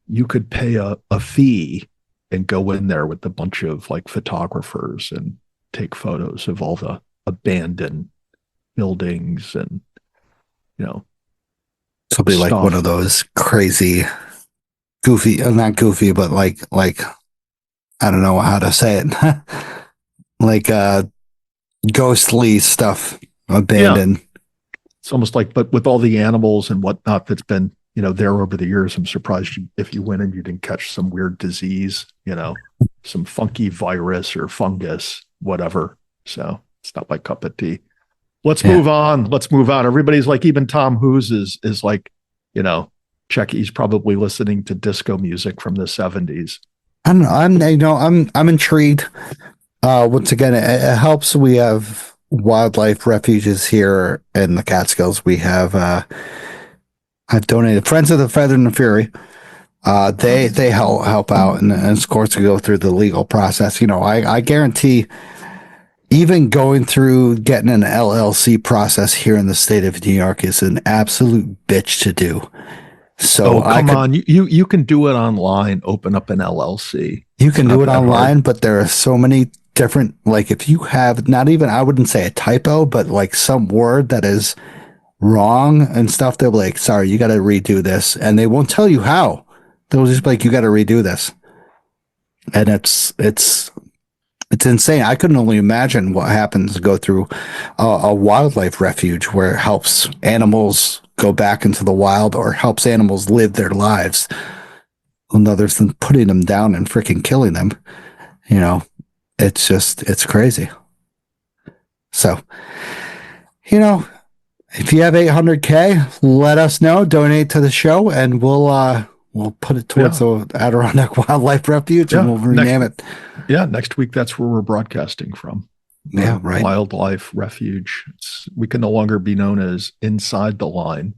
you could pay a fee and go in there with a bunch of like photographers and take photos of all the abandoned buildings and It'll be like stuff. one of those crazy, goofy, not goofy, but like I don't know how to say it, like ghostly stuff abandoned. Yeah. It's almost like, but with all the animals and whatnot that's been there over the years, I'm surprised if you went and you didn't catch some weird disease, some funky virus or fungus, whatever. So it's not my cup of tea. Let's move on. Let's move on. Everybody's like, even Tom Hoos is like, check. He's probably listening to disco music from the 70s. I'm intrigued. Once again, it helps. We have wildlife refuges here in the Catskills. We have I've donated Friends of the Feather and the Fury. They help out, and of course we go through the legal process. I guarantee, even going through getting an LLC process here in the state of New York is an absolute bitch to do. So come on, you can do it online. Open up an LLC. You can do it online, but there are so many different. Like if you have not even, I wouldn't say a typo, but like some word that is wrong and stuff, they'll be like, sorry, you got to redo this, and they won't tell you how. They'll just be like, you got to redo this, and it's insane. I couldn't only imagine what happens to go through a wildlife refuge where it helps animals go back into the wild or helps animals live their lives, other than putting them down and freaking killing them. It's crazy. So, if you have 800K, let us know, donate to the show, and we'll put it towards the Adirondack Wildlife Refuge, and we'll rename it. Yeah, next week, that's where we're broadcasting from. Yeah, right. Wildlife Refuge. We can no longer be known as Inside the Line.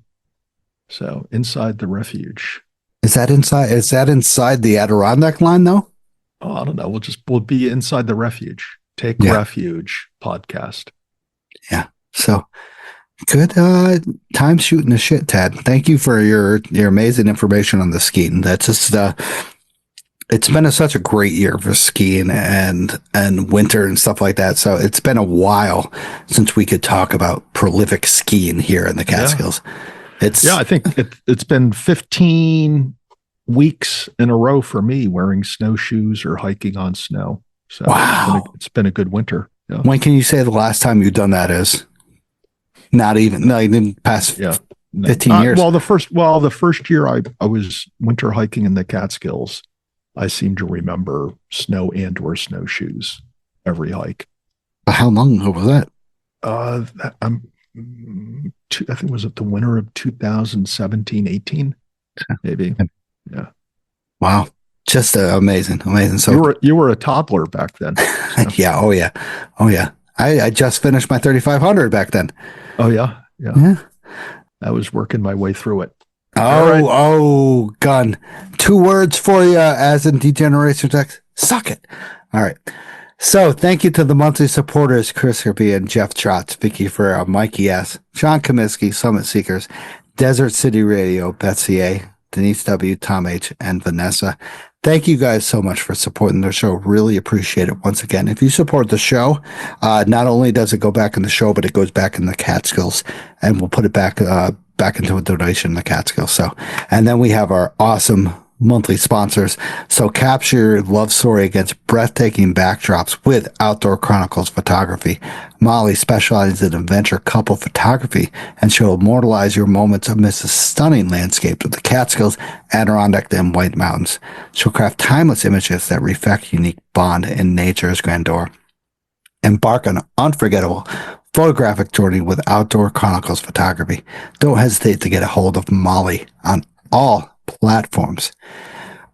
So, Inside the Refuge. Is that inside the Adirondack line, though? Oh, I don't know. We'll be Inside the Refuge. Take Refuge podcast. Yeah. So, good time shooting the shit, Tad. Thank you for your amazing information on the skiing. That's just it's been such a great year for skiing and winter and stuff like that. So it's been a while since we could talk about prolific skiing here in the Catskills. I think it's been 15 weeks in a row for me wearing snowshoes or hiking on snow. So it's been a good winter. Yeah. When can you say the last time you've done that is? Not even, no, you didn't pass 15 years. Well, the first year I was winter hiking in the Catskills, I seem to remember snow and or snowshoes every hike. How long ago was that? I think was it the winter of 2017, 18, maybe. Yeah. Wow. Just amazing. So you were a toddler back then. So. Yeah. Oh yeah. I just finished my 3,500 back then. Oh yeah. I was working my way through it. Oh, gun. 2 words for you, as in Degeneration Tech. Suck it. All right. So thank you to the monthly supporters, Chris Kirby and Jeff Trotz, Vicky Ferreira, Mikey S., Sean Comiskey, Summit Seekers, Desert City Radio, Betsy A., Denise W., Tom H., and Vanessa. Thank you guys so much for supporting the show. Really appreciate it. Once again, if you support the show, not only does it go back in the show, but it goes back in the Catskills, and we'll put it back into a donation in the Catskills. So, and then we have our awesome monthly sponsors. So capture your love story against breathtaking backdrops with Outdoor Chronicles Photography. Molly specializes in adventure couple photography, and she'll immortalize your moments amidst the stunning landscape of the Catskills, Adirondack, and White Mountains. She'll craft timeless images that reflect unique bond in nature's grandeur. Embark on an unforgettable photographic journey with Outdoor Chronicles Photography. Don't hesitate to get a hold of Molly on all platforms.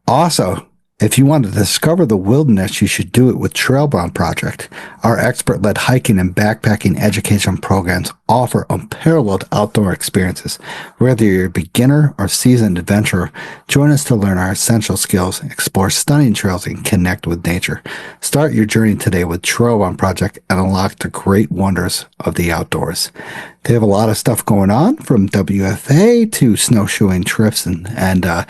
Also, If you want to discover the wilderness, you should do it with Trailbound Project. Our expert-led hiking and backpacking education programs offer unparalleled outdoor experiences. Whether you're a beginner or seasoned adventurer, join us to learn our essential skills, explore stunning trails, and connect with nature. Start your journey today with Trailbound Project and unlock the great wonders of the outdoors. They have a lot of stuff going on, from WFA to snowshoeing trips and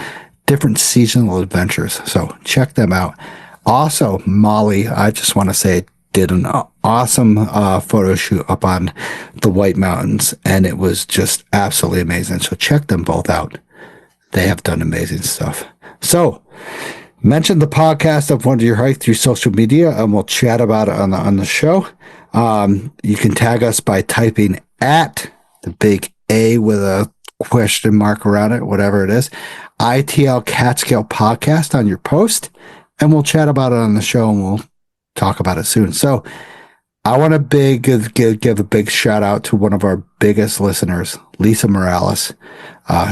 different seasonal adventures. So check them out. Also, Molly, I just want to say, did an awesome photo shoot up on the White Mountains, and it was just absolutely amazing. So check them both out. They have done amazing stuff. So mention the podcast of one of your hikes through social media, and we'll chat about it on the show. You can tag us by typing at the big A with a question mark around it, whatever it is, ITL Catskill podcast on your post, and we'll chat about it on the show, and we'll talk about it soon. So I want to give a big shout out to one of our biggest listeners, Lisa Morales.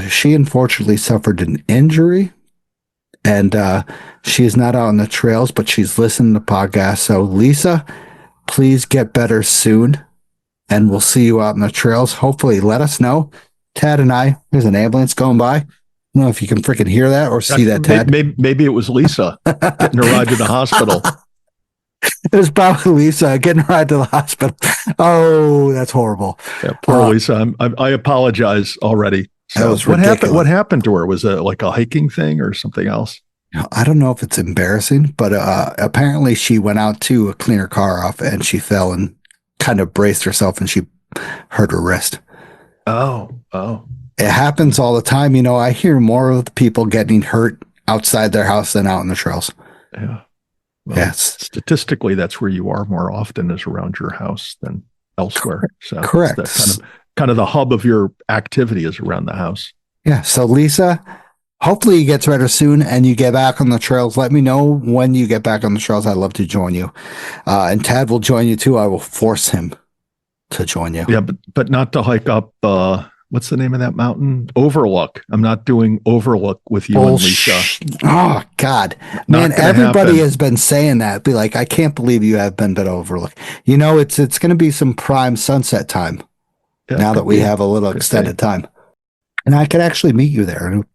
She unfortunately suffered an injury, and she is not out on the trails, but she's listening to the podcast. So Lisa, please get better soon, and we'll see you out on the trails. Hopefully, let us know. Tad and I, there's an ambulance going by. I don't know if you can freaking hear that or see that, Tad. Maybe it was Lisa getting her ride to the hospital. It was probably Lisa getting a ride to the hospital. Oh, that's horrible. Yeah, poor Lisa. I apologize already. So That was what ridiculous. happened? What happened to her? Was it like a hiking thing or something else? I don't know if it's embarrassing, but apparently she went out to clean her car off and she fell and kind of braced herself and she hurt her wrist. Oh. It happens all the time. You know, I hear more of the people getting hurt outside their house than out on the trails. Yeah. Well, Yes. statistically, that's where you are more often, is around your house than elsewhere. So Correct. that's kind of the hub of your activity is around the house. Yeah. So Lisa, hopefully you get better soon and you get back on the trails. Let me know when you get back on the trails. I'd love to join you. And Tad will join you too. I will force him to join you. Yeah, but not to hike up. What's the name of that mountain? Overlook. I'm not doing Overlook with you and Lisa. Oh God, man! Everybody has been saying that. Be like, I can't believe you have been to Overlook. You know, it's going to be some prime sunset time now that we have a little extended time, and I could actually meet you there. And it'd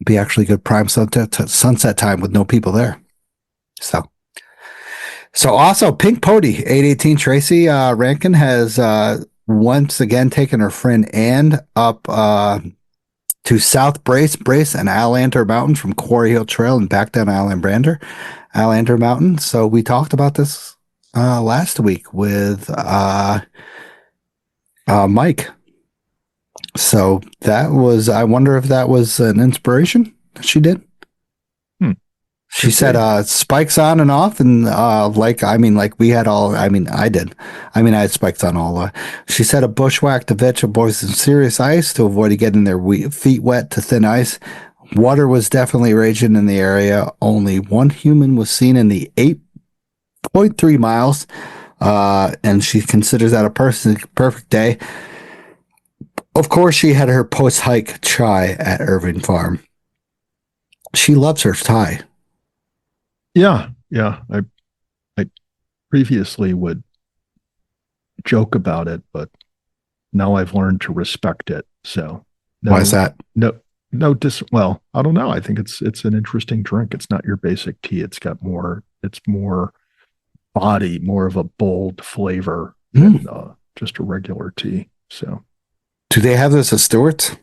be actually good prime sunset time with no people there. So also Pink Pody 818 Tracy Rankin has once again taken her friend Ann up to South Brace and Allander Mountain from Quarry Hill Trail and back down Allander Mountain. So we talked about this last week with Mike. So that was, I wonder if that was an inspiration that she did. She said spikes on and off, and we had all, I did. I had spikes on all. She said a bushwhack to vet avoid some serious ice to avoid getting their feet wet to thin ice. Water was definitely raging in the area. Only one human was seen in the 8.3 miles, and she considers that a perfect day. Of course, she had her post-hike chai at Irving Farm. She loves her chai. Yeah. I previously would joke about it, but now I've learned to respect it. So why is that? Well, I don't know. I think it's an interesting drink. It's not your basic tea. It's more body, more of a bold flavor than just a regular tea. So do they have this at Stewart's?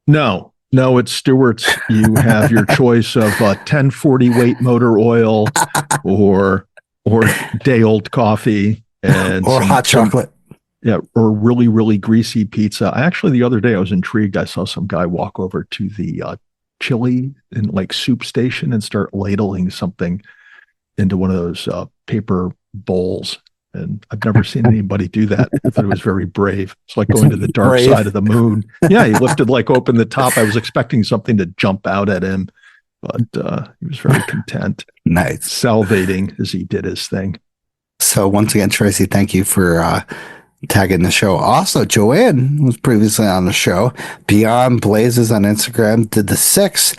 No, it's Stewart's. You have your choice of 1040 weight motor oil or day old coffee and or hot chocolate. Yeah, or really, really greasy pizza. Actually, the other day I was intrigued. I saw some guy walk over to the chili and like soup station and start ladling something into one of those paper bowls. And I've never seen anybody do that. I thought it was very brave. It's like going to the dark side of the moon. Yeah, he lifted open the top. I was expecting something to jump out at him, but he was very content. Nice. Salivating as he did his thing. So once again, Tracy, thank you for tagging the show. Also, Joanne was previously on the show. Beyond Blazes on Instagram did the 6,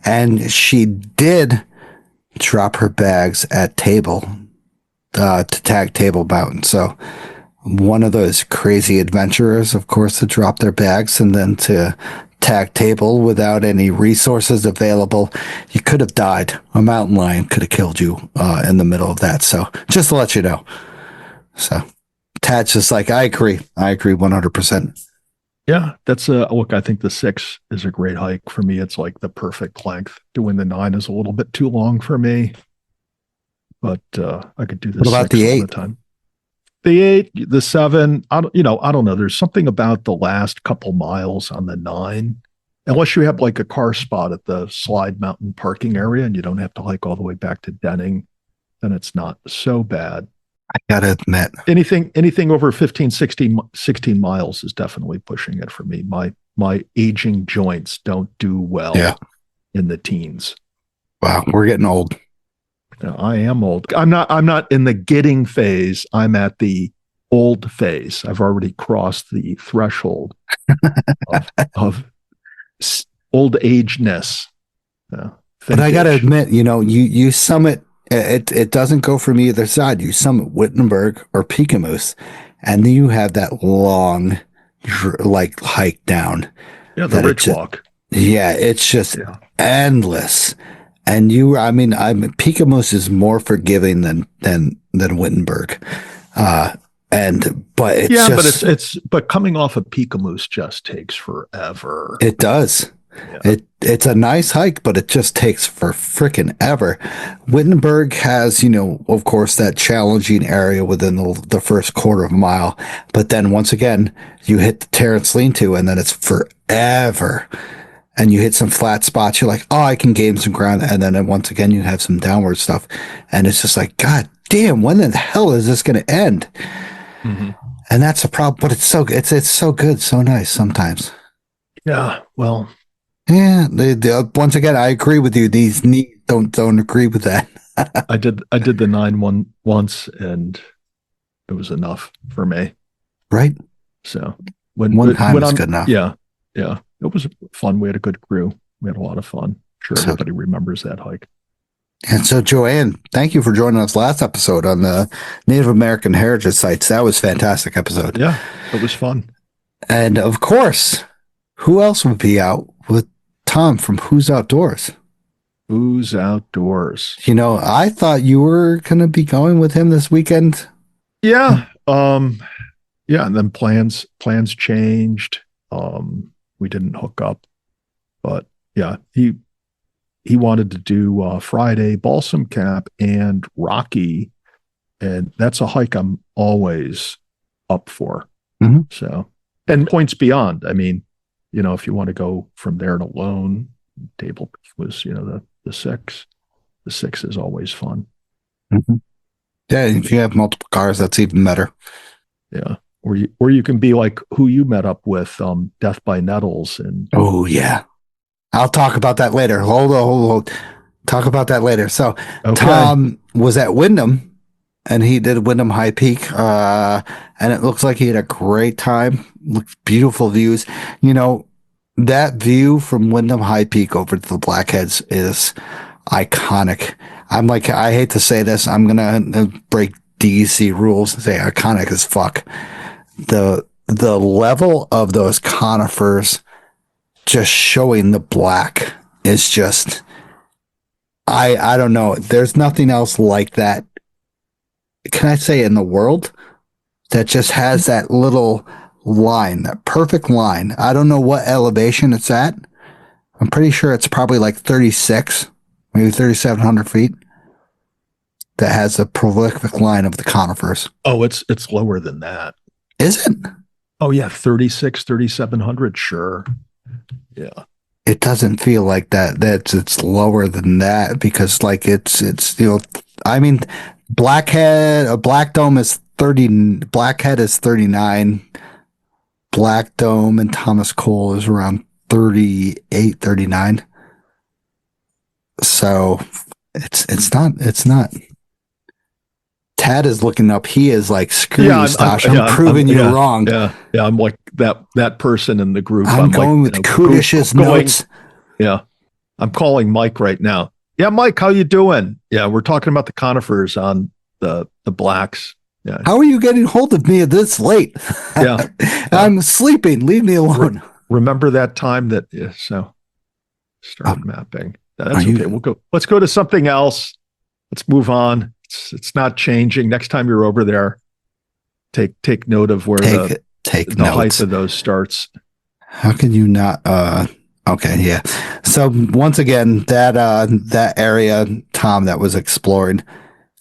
and she did drop her bags at Table to tag Table Mountain. So one of those crazy adventurers, of course, to drop their bags and then to tag Table without any resources available. You could have died. A mountain lion could have killed you in the middle of that. So just to let you know. So Tad's just like, I agree 100%. Yeah, that's look, I think the 6 is a great hike for me. It's like the perfect length. Doing the 9 is a little bit too long for me, but I could do the What about 6 the all 8? the time. The 8, the 7, I don't know. There's something about the last couple miles on the 9, unless you have like a car spot at the Slide Mountain parking area and you don't have to hike all the way back to Denning, then it's not so bad. I gotta admit, anything over 15, 16 miles is definitely pushing it for me. My aging joints don't do well in the teens. wow, we're getting old. I am old. I'm not in the getting phase. I'm at the old phase. I've already crossed the threshold of old ageness. But I gotta admit, you summit. It doesn't go from either side. You summit Wittenberg or Peakamoose, and then you have that long, hike down. Yeah, the ridge walk. Yeah, it's just endless. And Peakamoose is more forgiving than Wittenberg. But coming off of Peakamoose just takes forever. It does. Yeah. It's a nice hike, but it just takes for freaking ever. Wittenberg has, of course, that challenging area within the first quarter of a mile. But then once again, you hit the Terrence lean-to, and then it's forever. And you hit some flat spots. You're like, oh, I can gain some ground. And then once again, you have some downward stuff. And it's just like, God damn, when the hell is this going to end? Mm-hmm. And that's a problem. But it's so good, so nice sometimes. Yeah, well. Yeah, once again, I agree with you. These knees don't agree with that. I did the 9 once, and it was enough for me. Right. So when I'm good enough. Yeah, it was fun. We had a good crew. We had a lot of fun. Sure, everybody remembers that hike. And so, Joanne, thank you for joining us last episode on the Native American Heritage Sites. That was a fantastic episode. Yeah, it was fun. And of course, who else would be out with Tom from Who's Outdoors? Who's Outdoors? I thought you were going to be going with him this weekend. Yeah. And then plans changed. We didn't hook up, but yeah, he wanted to do Friday, Balsam Cap and Rocky. And that's a hike I'm always up for. Mm-hmm. So, and points beyond. I mean, if you want to go from there to Lone, Table was, the 6. The 6 is always fun. Mm-hmm. Yeah, if you have multiple cars, that's even better. Yeah. Or you can be like who you met up with, Death by Nettles. And oh, yeah. I'll talk about that later. Hold on. Talk about that later. So Tom was at Windham, and he did Windham High Peak, and it looks like he had a great time. Looks beautiful views. That view from Windham High Peak over to the Blackheads is iconic. I hate to say this. I'm gonna break DEC rules and say iconic as fuck. The level of those conifers just showing the black is just, I don't know. There's nothing else like that. Can I say in the world that just has that little line, that perfect line. I don't know what elevation it's at. I'm pretty sure it's probably like 36, maybe 3,700 feet. That has a prolific line of the conifers. Oh, it's lower than that. Is it? Oh yeah, 3,700. Sure. Yeah. It doesn't feel like that. It's lower than that because Blackhead, a Black Dome is 30. Blackhead is 39. Black Dome and Thomas Cole is around 38, 39. So it's not. Tad is looking up. He is like, screw you, Stash. I'm proving you wrong. Yeah. I'm like that person in the group. I'm going with Kudish's notes. Yeah. I'm calling Mike right now. Yeah, Mike, how you doing? Yeah, we're talking about the conifers on the blacks. Yeah. How are you getting hold of me this late? Yeah. I'm sleeping. Leave me alone. Remember that time that so start mapping. That's okay. We'll go. Let's go to something else. Let's move on. It's not changing. Next time you're over there, take note of where the height of those starts. How can you not? Okay, yeah. So once again, that area, Tom, that was explored.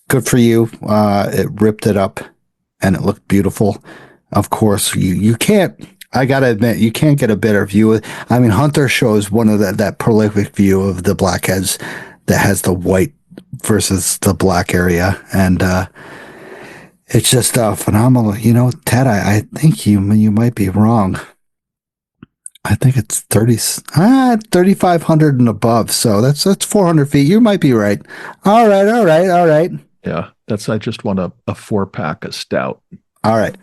Good for you. It ripped it up, and it looked beautiful. Of course, you can't. I gotta admit, you can't get a better view. I mean, Hunter shows one of that prolific view of the Blackheads that has the white versus the black area, and it's just phenomenal. You know, Ted, I think you might be wrong. I think it's 3,500 and above. So that's 400 feet. You might be right. All right. Yeah, I just want a 4-pack of stout. All right,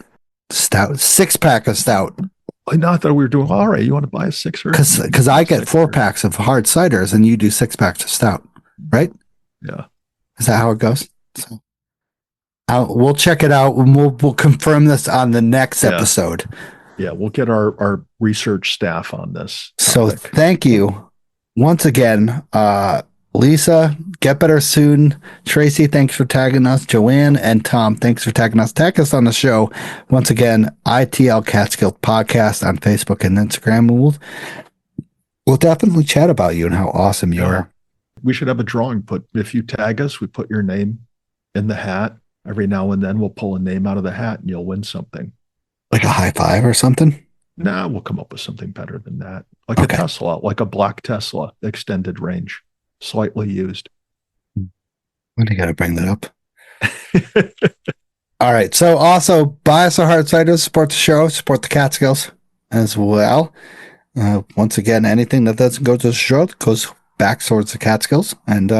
stout, 6-pack of stout. I thought we were doing all right. You want to buy a 6er? Because I get 4-packs of hard ciders and you do 6-packs of stout, right? Yeah. Is that how it goes? So, we'll check it out and we'll confirm this on the next episode. Yeah, we'll get our research staff on this topic. So thank you once again, Lisa. Get better soon. Tracy, thanks for tagging us. Joanne and Tom, thanks for tagging us. Tag us on the show. Once again, ITL Catskill Podcast on Facebook and Instagram. We'll definitely chat about you and how awesome you are. We should have a drawing. If you tag us, we put your name in the hat. Every now and then we'll pull a name out of the hat and you'll win something. Like a high five or something? Nah, we'll come up with something better than that. Like a Tesla, like a black Tesla, extended range, slightly used. When do you got to bring that up? All right. So also buy us a hard cider, support the show, support the Catskills as well. Once again, anything that doesn't go to the show goes back towards the Catskills. And,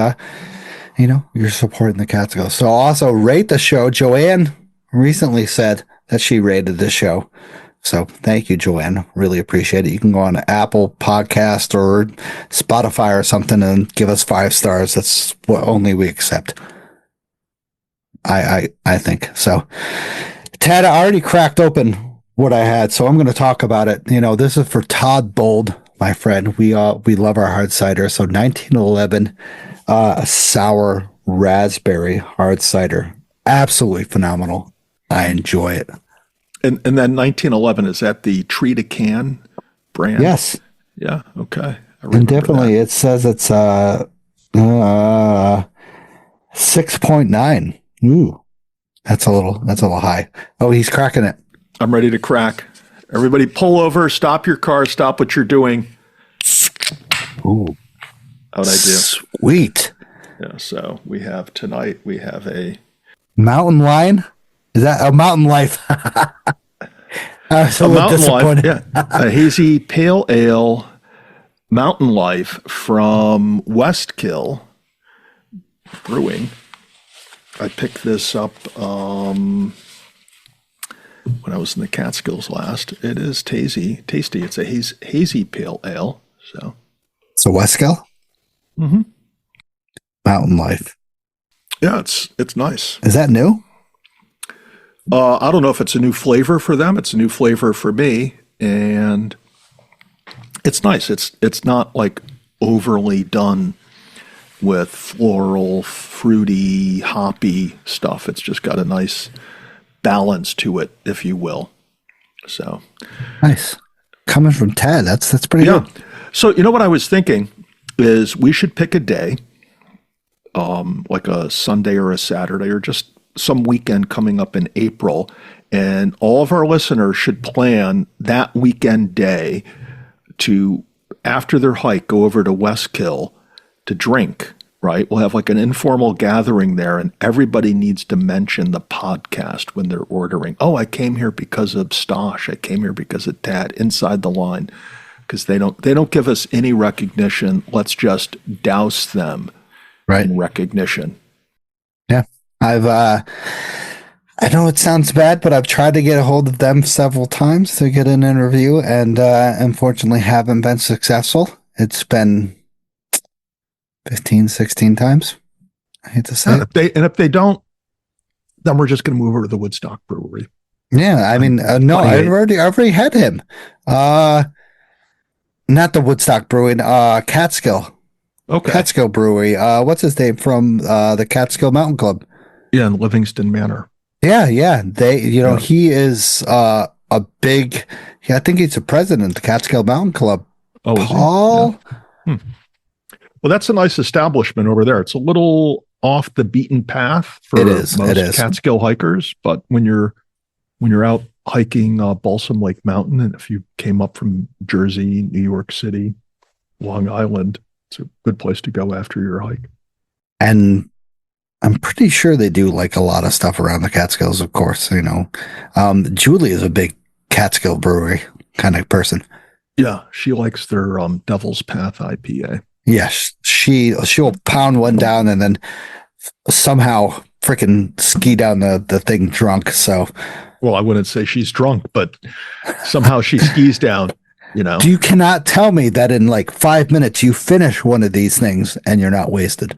you're supporting the Catskills. So also rate the show. Joanne recently said that she rated the show. So thank you, Joanne. Really appreciate it. You can go on Apple Podcast or Spotify or something and give us 5 stars. That's what only we accept. I think so. Ted, I already cracked open what I had, so I'm going to talk about it. This is for Todd Bold, my friend. We love our hard cider. So 1911 sour raspberry hard cider, absolutely phenomenal. I enjoy it. And then 1911, is that the Tree to Can brand? Yes. Yeah. Okay. And definitely it says it's 6.9. Ooh. That's a little high. Oh, he's cracking it. I'm ready to crack. Everybody pull over, stop your car, stop what you're doing. Ooh. How'd I do? Sweet. Yeah, so we have a Mountain Lion? Is that a Mountain Life? I was a little disappointed. Life, yeah. A hazy pale ale Mountain Life from Westkill Brewing. I picked this up when I was in the Catskills last. It is tasty. It's a hazy pale ale. So Westkill? Mm-hmm. Mountain Life. Yeah, it's nice. Is that new? I don't know if it's a new flavor for them. It's a new flavor for me, and it's nice. It's not like overly done with floral, fruity, hoppy stuff. It's just got a nice balance to it, if you will. So nice. Coming from Ted, that's pretty good. So what I was thinking is we should pick a day, like a Sunday or a Saturday or just some weekend coming up in April, and all of our listeners should plan that weekend day to, after their hike, go over to Westkill to drink, right? We'll have like an informal gathering there, and everybody needs to mention the podcast when they're ordering. Oh, I came here because of Stosh. I came here because of Tad, inside the line, because they don't give us any recognition. Let's just douse them in recognition. Yeah. I know it sounds bad, but I've tried to get a hold of them several times to get an interview, and unfortunately haven't been successful. It's been 15, 16 times. I hate to say it. If they don't, then we're just going to move over to the Woodstock Brewery. Yeah, I mean, no, I've already had him. Not the Woodstock Brewing, Catskill. Okay. Catskill Brewery. What's his name from the Catskill Mountain Club? Yeah, in Livingston Manor. Yeah. He is a big. I think he's the president of the Catskill Mountain Club. Oh, is Paul. he? Yeah. Well, that's a nice establishment over there. It's a little off the beaten path for most Catskill hikers, but when you're out hiking Balsam Lake Mountain, and if you came up from Jersey, New York City, Long Island, it's a good place to go after your hike. And I'm pretty sure they do like a lot of stuff around the Catskills, of course. Julie is a big Catskill brewery kind of person. Yeah, she likes their Devil's Path IPA. Yes, she'll pound one down and then somehow freaking ski down the thing drunk. So, well, I wouldn't say she's drunk, but somehow she skis down. You cannot tell me that in like 5 minutes you finish one of these things and you're not wasted.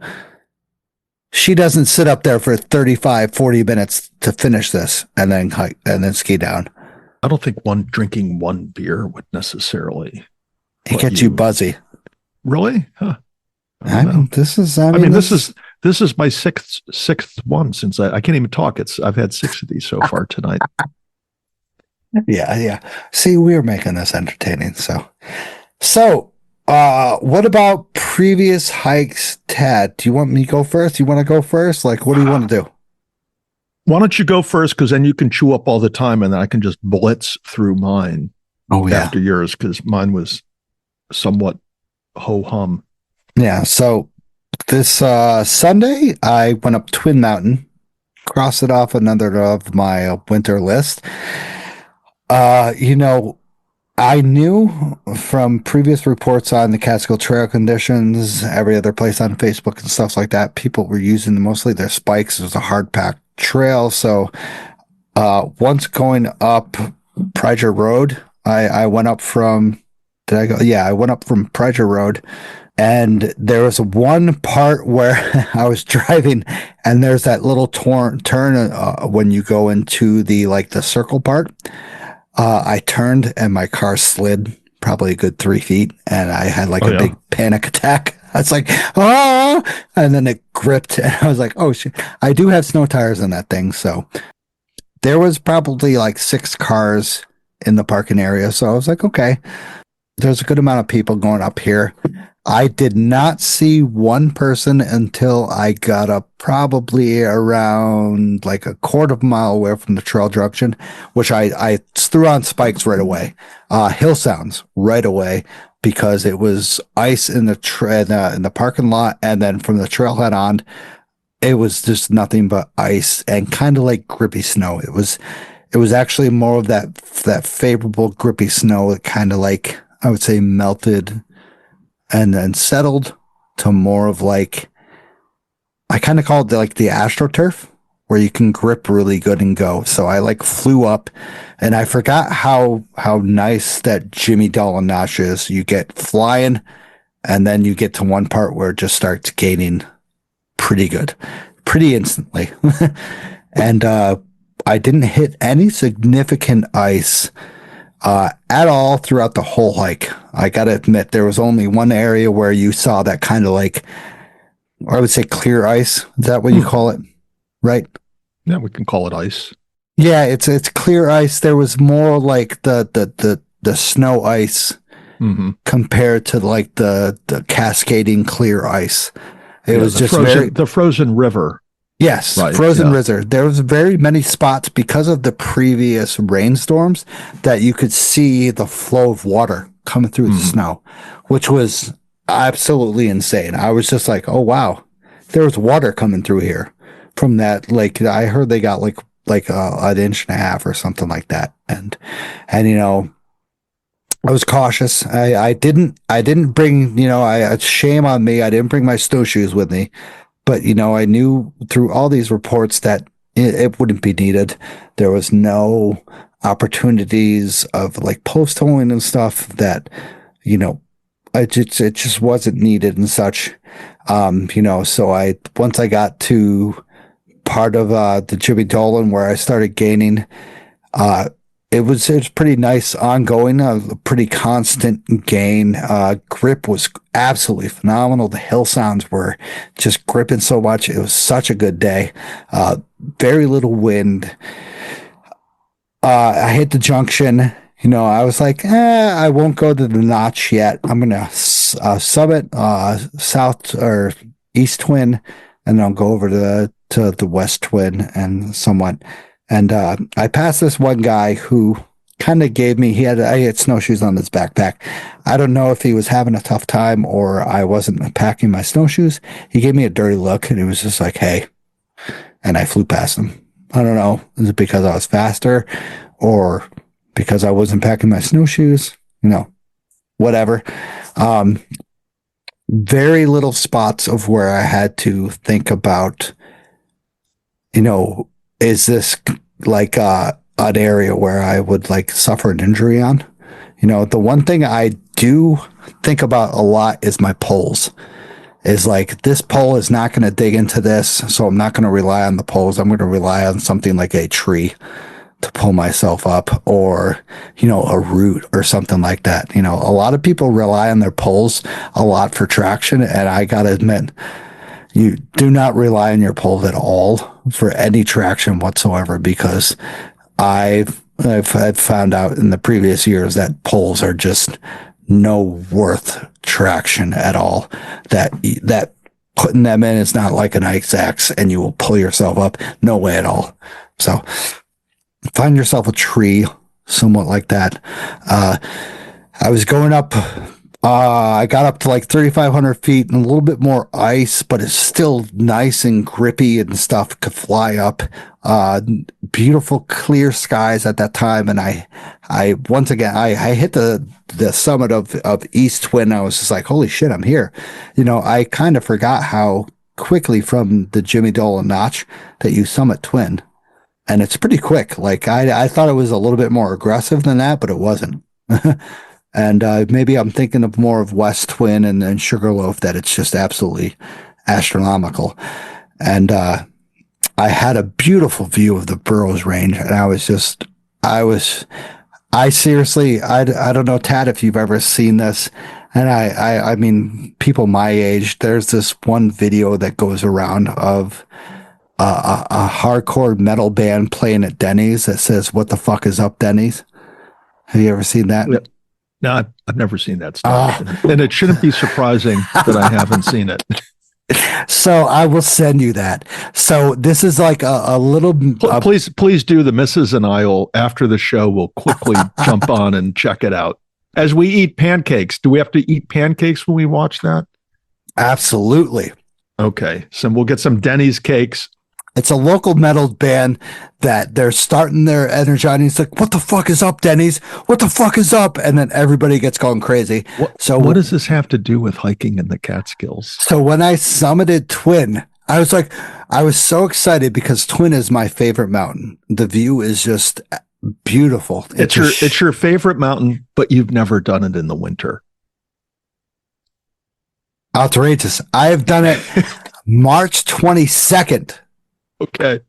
She doesn't sit up there for 35, 40 minutes to finish this and then hike and then ski down. I don't think drinking one beer would necessarily get you buzzy. Really? Huh. This is my sixth one since I can't even talk. I've had 6 of these so far tonight. Yeah. See, we're making this entertaining. So, what about previous hikes, Tad? Do you want me to go first? You want to go first? Like, what do you want to do? Why don't you go first? Because then you can chew up all the time, and then I can just blitz through mine. After yours, because mine was somewhat ho hum. Yeah. So this Sunday, I went up Twin Mountain, crossed it off another of my winter list. I knew from previous reports on the Catskill Trail conditions, every other place on Facebook and stuff like that, people were using mostly their spikes. It was a hard packed trail. So once going up Pridger Road, I went up from, did I go? Yeah, I went up from Pridger Road, and there was one part where I was driving and there's that little turn when you go into the circle part. I turned and my car slid probably a good 3 feet, and I had a big panic attack. I was like, oh, and then it gripped, and I was like, oh shit. I do have snow tires in that thing, so there was probably 6 cars in the parking area. So I was like, okay, there's a good amount of people going up here. I did not see one person until I got up probably around a quarter of a mile away from the trail junction, which I threw on spikes right away. Hill sounds right away, because it was ice in the parking lot, and then from the trailhead on, it was just nothing but ice and kind of like grippy snow. It was actually more of that favorable grippy snow that kind of I would say melted and then settled to more of I kind of call it the AstroTurf, where you can grip really good and go. So I flew up, and I forgot how nice that Jimmy Dolinash is. You get flying, and then you get to one part where it just starts gaining pretty instantly. And I didn't hit any significant ice at all throughout the whole hike. I gotta admit, there was only one area where you saw that kind of I would say clear ice. Is that what you call it? Right? Yeah, we can call it ice. Yeah, it's clear ice. There was more the snow ice compared to the cascading clear ice. It was just the frozen river. Yes, right, frozen river. There was very many spots because of the previous rainstorms that you could see the flow of water coming through the snow, which was absolutely insane. I was just like, oh wow, there was water coming through here from that lake. I heard they got an inch and a half or something like that, and I was cautious. I didn't bring, shame on me. I didn't bring my snowshoes with me. But, I knew through all these reports that it wouldn't be needed. There was no opportunities of post holing and stuff that, it just wasn't needed and such. So once I got to part of the Jimmy Dolan where I started gaining, it was pretty nice ongoing, a pretty constant gain. Grip was absolutely phenomenal. The hill sounds were just gripping so much. It was such a good day. Very little wind. I hit the junction. I was like, I won't go to the notch yet. I'm going to summit south or east twin, and then I'll go over to the west twin and somewhat. And I passed this one guy who kind of gave me, I had snowshoes on his backpack. I don't know if he was having a tough time or I wasn't packing my snowshoes. He gave me a dirty look and he was just like, hey. And I flew past him. I don't know. Is it because I was faster or because I wasn't packing my snowshoes? Whatever. Very little spots of where I had to think about, is this like an area where I would like suffer an injury on? The one thing I do think about a lot is my poles. Is like, this pole is not going to dig into this, so I'm not going to rely on the poles. I'm going to rely on something like a tree to pull myself up, or, a root or something like that. A lot of people rely on their poles a lot for traction, and I got to admit, you do not rely on your poles at all for any traction whatsoever, because I've found out in the previous years that poles are just no worth traction at all. That putting them in is not like an ice axe and you will pull yourself up. No way at all. So find yourself a tree, somewhat like that. I was going up. I got up to like 3,500 feet and a little bit more ice, but it's still nice and grippy and stuff. Could fly up. Beautiful clear skies at that time. And I once again, I hit the summit of East Twin. I was just like, holy shit, I'm here. I kind of forgot how quickly from the Jimmy Dolan notch that you summit Twin. And it's pretty quick. Like I thought it was a little bit more aggressive than that, but it wasn't. And maybe I'm thinking of more of West Twin and then Sugarloaf, that it's just absolutely astronomical. And I had a beautiful view of the Burroughs Range, and I seriously, I don't know, Tad, if you've ever seen this. And I mean, people my age, there's this one video that goes around of a hardcore metal band playing at Denny's that says, "What the fuck is up, Denny's?" Have you ever seen that? Yep. No, I've never seen that stuff. And it shouldn't be surprising that I haven't seen it. So I will send you that. So this is like a little. Please do. The missus and I will, after the show, will quickly jump on and check it out. As we eat pancakes, do we have to eat pancakes when we watch that? Absolutely. Okay. So we'll get some Denny's cakes. It's a local metal band that they're starting their energizing. It's like, what the fuck is up, Denny's? What the fuck is up? And then everybody gets going crazy. What does this have to do with hiking in the Catskills? So when I summited Twin, I was so excited because Twin is my favorite mountain. The view is just beautiful. It's your favorite mountain, but you've never done it in the winter. Outrageous. I have done it March 22nd. Okay.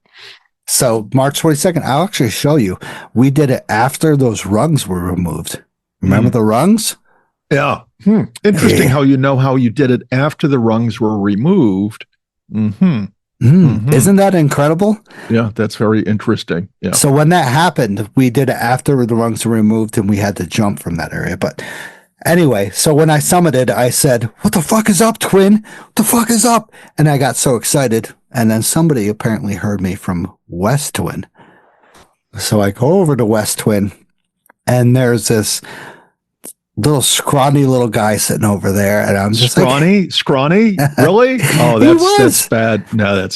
So March 22nd, I'll actually show you. We did it after those rungs were removed. Remember the rungs? Yeah. Interesting how you know how you did it after the rungs were removed. Isn't that incredible? Yeah, that's very interesting. Yeah. So when that happened, we did it after the rungs were removed and we had to jump from that area. But anyway, so when I summited, I said, "What the fuck is up, Twin? What the fuck is up?" And I got so excited. And then somebody apparently heard me from West Twin. So I go over to West Twin, and there's this little scrawny little guy sitting over there. And I'm just scrawny? Really? Oh, that's bad. No,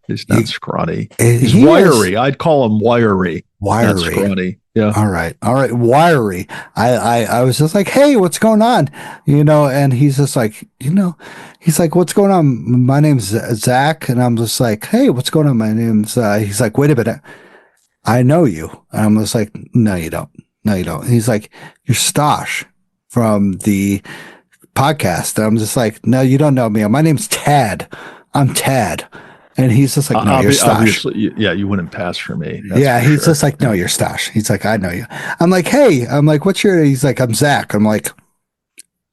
he's not scrawny. He's wiry. I'd call him wiry. Not scrawny. Yeah. All right. Wiry. I was just like, "Hey, what's going on?" And he's just like, he's like, "What's going on? My name's Zach." And I'm just like, "Hey, what's going on? My name's," he's like, "Wait a minute. I know you." And I'm just like, "No, you don't. No, you don't." And he's like, "You're Stosh from the podcast. And I'm just like, no, you don't know me. My name's Tad. I'm Tad. And he's just like, no, you're Stash. Obviously, you wouldn't pass for me. He's just like, no, you're Stash. He's like, I know you. I'm like, hey, what's your, he's like, I'm Zach. I'm like,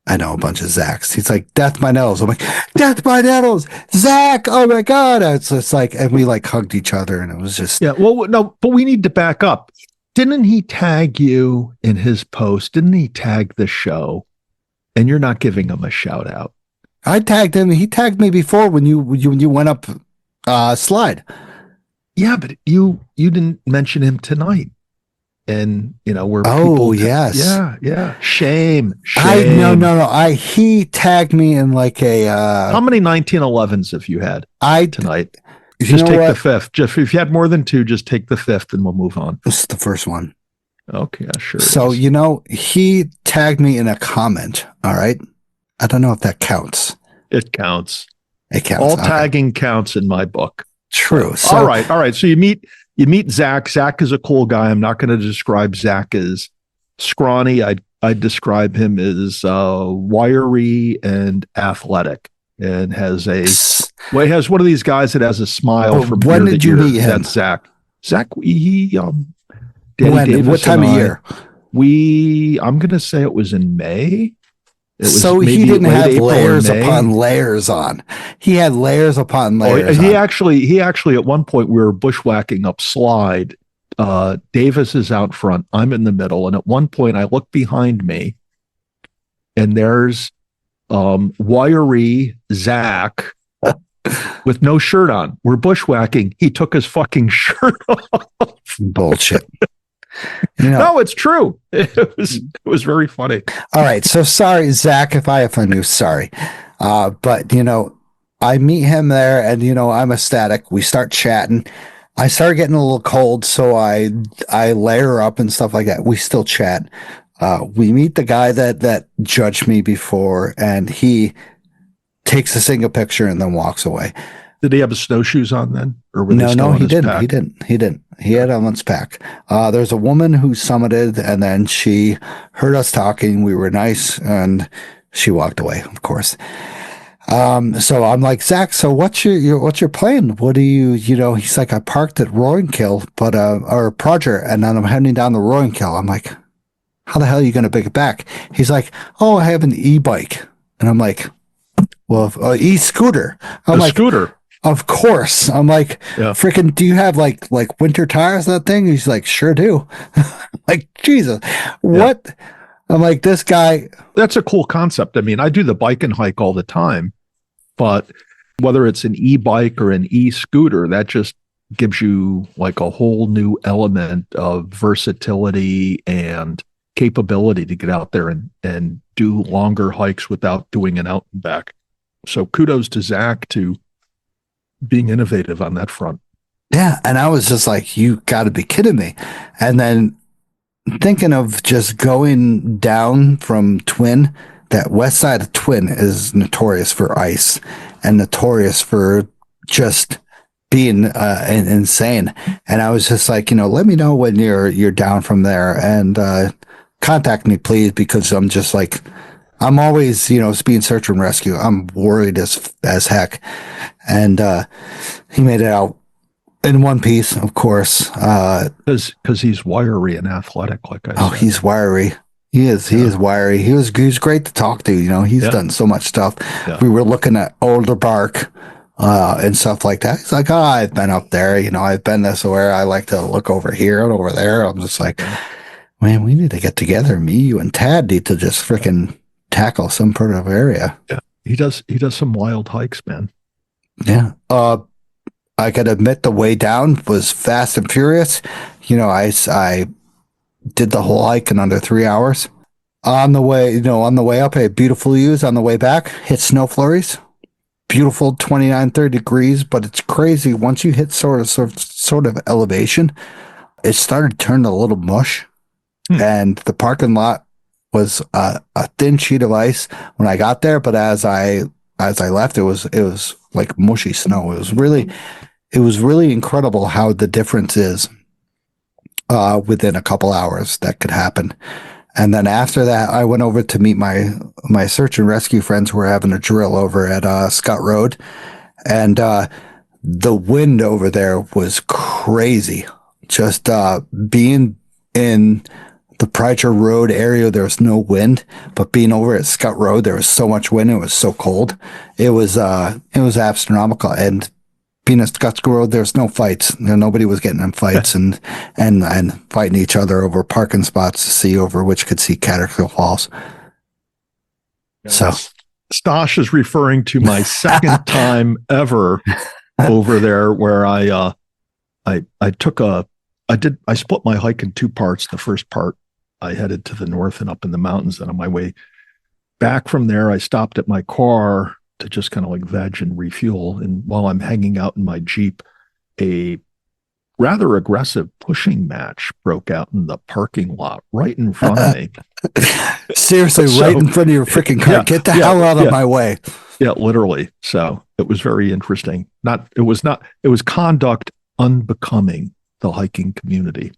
I know a bunch of Zachs. He's like, Death by Nettles. I'm like, Death by Nettles, Zach. Oh my God. It's just like, and we like hugged each other, and it was just. Yeah. Well, no, but we need to back up. Didn't he tag you in his post? Didn't he tag the show? And you're not giving him a shout out. I tagged him. He tagged me before when you went up slide. Yeah, but you didn't mention him tonight. And where yes. Yeah. Shame. No. He tagged me in like a how many 1911s have you had tonight? Just take the fifth. If you had more than two, just take the fifth and we'll move on. This is the first one. Okay, sure. So he tagged me in a comment. All right. I don't know if that counts. It counts. It counts. All tagging counts in my book. True. So, all right. So you meet Zach. Zach is a cool guy. I'm not going to describe Zach as scrawny. I'd describe him as wiry and athletic, and has one of these guys that has a smile from when year did to you year. meet him? That's Zach. Zach, what time of year? I'm going to say it was in May. So he didn't have layers upon layers on. He had layers upon layers. He actually at one point we were bushwhacking up slide. Davis is out front. I'm in the middle. And at one point I look behind me and there's wiry Zach with no shirt on. We're bushwhacking. He took his fucking shirt off. Bullshit. No, it's true. It was very funny. All right. So sorry, Zach, if I offend you, sorry. But I meet him there and I'm ecstatic. We start chatting. I start getting a little cold, so I layer up and stuff like that. We still chat. We meet the guy that judged me before, and he takes a single picture and then walks away. Did he have his snowshoes on then? Or were No, he didn't. He didn't. He had on his pack. There's a woman who summited, and then she heard us talking. We were nice, and she walked away, of course. So I'm like, Zach, so what's your plan? What do you he's like, I parked at Roaring Kill, or Proger, and then I'm heading down the Roaring Kill. I'm like, how the hell are you going to pick it back? He's like, oh, I have an e-bike. And I'm like, well, e-scooter. I'm like, scooter. Of course. I'm like, freaking, do you have like winter tires, that thing? He's like, sure do. Like, Jesus, what? Yeah. I'm like, this guy. That's a cool concept. I mean, I do the bike and hike all the time, but whether it's an e-bike or an e-scooter, that just gives you like a whole new element of versatility and capability to get out there and do longer hikes without doing an out and back. So kudos to Zach to being innovative on that front. Yeah. And I was just like, you got to be kidding me. And then thinking of just going down from Twin, that west side of Twin is notorious for ice and notorious for just being insane. And I was just like, let me know when you're down from there and contact me, please, because I'm just like, I'm always, being search and rescue. I'm worried as heck. And he made it out in one piece, of course. Because he's wiry and athletic, like I said. Oh, he's wiry. He is. He is wiry. He was great to talk to. He's done so much stuff. Yeah. We were looking at older bark and stuff like that. He's like, oh, I've been up there. I've been this where I like to look over here and over there. I'm just like, man, we need to get together. Me, you, and Tad need to just freaking tackle some part of area. Yeah, he does some wild hikes, man. Yeah. I gotta admit, the way down was fast and furious. I did the whole hike in under 3 hours. On the way up, I had beautiful views. On the way back, hit snow flurries. Beautiful 29, 30 degrees, but it's crazy. Once you hit sort of elevation, it started turning a little mush. And the parking lot was a thin sheet of ice when I got there, but as I left, it was like mushy snow. It was really incredible how the difference is within a couple hours that could happen. And then after that, I went over to meet my search and rescue friends who were having a drill over at Scott Road. And the wind over there was crazy. Just being in the Pritchard Road area, there was no wind, but being over at Scott Road, there was so much wind. It was so cold. It was astronomical. And being at Scott Road, there's no fights. Nobody was getting in fights and fighting each other over parking spots to see over which could see Catskill Falls. So Stosh is referring to my second time ever over there, where I split my hike in two parts. The first part, I headed to the north and up in the mountains. And on my way back from there, I stopped at my car to just kind of like veg and refuel. And while I'm hanging out in my Jeep, a rather aggressive pushing match broke out in the parking lot right in front of me. Seriously, right in front of your freaking car. Get the hell out of my way. Yeah, literally. So it was very interesting. It was conduct unbecoming the hiking community.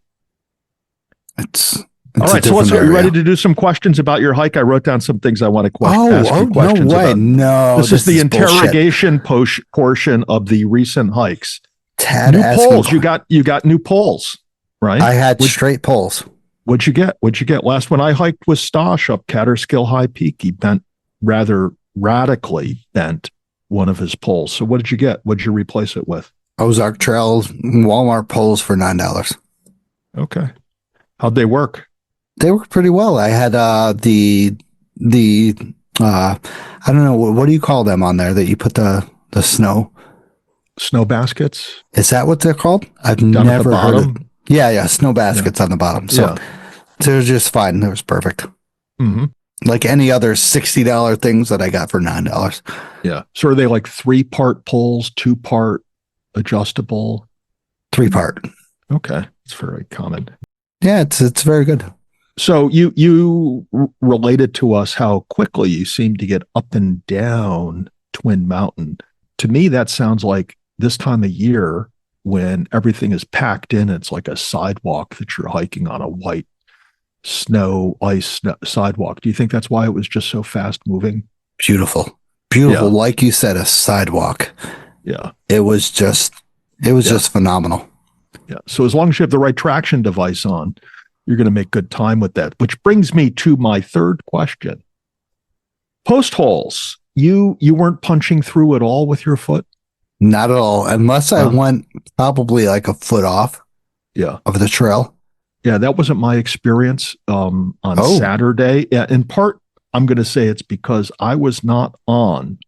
All right, so are you ready to do some questions about your hike? I wrote down some things I want to ask you questions about. No, this is the interrogation portion of the recent hikes. Tad new poles. You got new poles, right? I had straight poles. What'd you get? Last when I hiked with Stosh up Catskill High Peak, he rather radically bent one of his poles. So what did you get? What did you replace it with? Ozark Trails Walmart poles for $9. Okay. How'd they work? They worked pretty well. I had the I don't know, what do you call them on there that you put the snow baskets? Is that what they're called? I've Down never heard of. Yeah, snow baskets on the bottom. So they're just fine. It was perfect. Mm-hmm. Like any other $60 things that I got for $9. Yeah. So are they like 3-part poles, 2-part adjustable? 3-part. Okay. It's very common. Yeah, it's very good. So you related to us how quickly you seem to get up and down Twin Mountain. To me, that sounds like this time of year when everything is packed in. It's like a sidewalk that you're hiking on, a white ice sidewalk. Do you think that's why it was just so fast moving? Beautiful. Yeah. Like you said, a sidewalk. Yeah. It was just phenomenal. Yeah. So as long as you have the right traction device on, you're going to make good time with that. Which brings me to my third question. Post holes. You weren't punching through at all with your foot? Not at all, unless I went probably like a foot off. Yeah. Of the trail. Yeah, that wasn't my experience on Saturday. Yeah, in part, I'm going to say it's because I was not on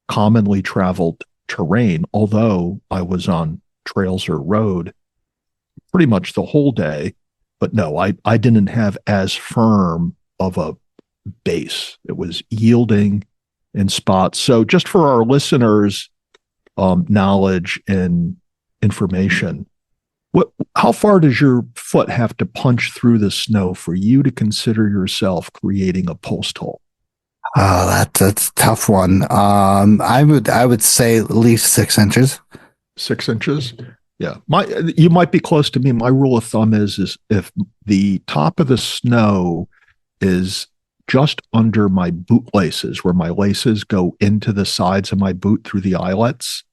commonly traveled terrain, although I was on trails or road pretty much the whole day. But no, I didn't have as firm of a base. It was yielding in spots. So just for our listeners' knowledge and information, how far does your foot have to punch through the snow for you to consider yourself creating a post hole? That's a tough one. I would say at least 6 inches. 6 inches? Yeah. You might be close to me. My rule of thumb is if the top of the snow is just under my boot laces, where my laces go into the sides of my boot through the eyelets,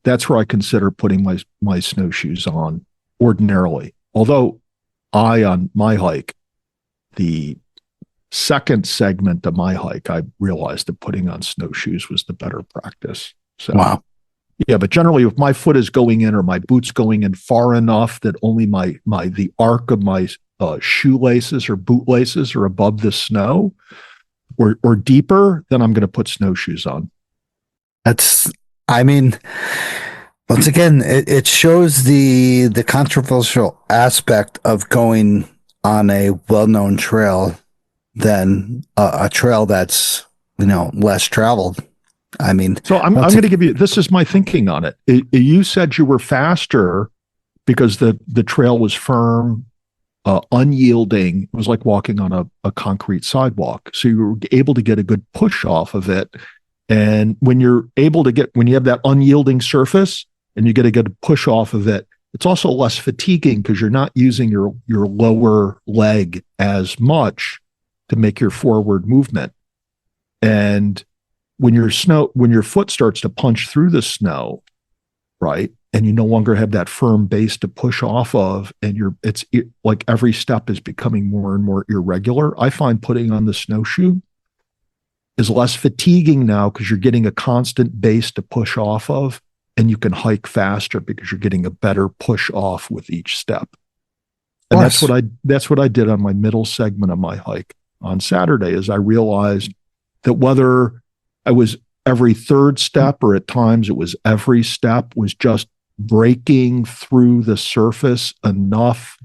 that's where I consider putting my snowshoes on ordinarily. Although on my hike, the second segment of my hike, I realized that putting on snowshoes was the better practice. So, wow. Yeah, but generally, if my foot is going in or my boot's going in far enough that only the arc of my shoelaces or bootlaces are above the snow or deeper, then I'm going to put snowshoes on. Once again, it shows the controversial aspect of going on a well-known trail than a trail that's, less traveled. So I'm going to give you, this is my thinking on it. You said you were faster because the trail was firm, unyielding. It was like walking on a concrete sidewalk. So you were able to get a good push off of it. And when you have that unyielding surface and you get a good push off of it, it's also less fatiguing because you're not using your lower leg as much to make your forward movement. And when your foot starts to punch through the snow, right, and you no longer have that firm base to push off of, and it's like every step is becoming more and more irregular. I find putting on the snowshoe is less fatiguing now because you're getting a constant base to push off of, and you can hike faster because you're getting a better push off with each step. And that's what I did on my middle segment of my hike on Saturday. Is I realized that whether I was every third step or at times it was every step was just breaking through the surface enough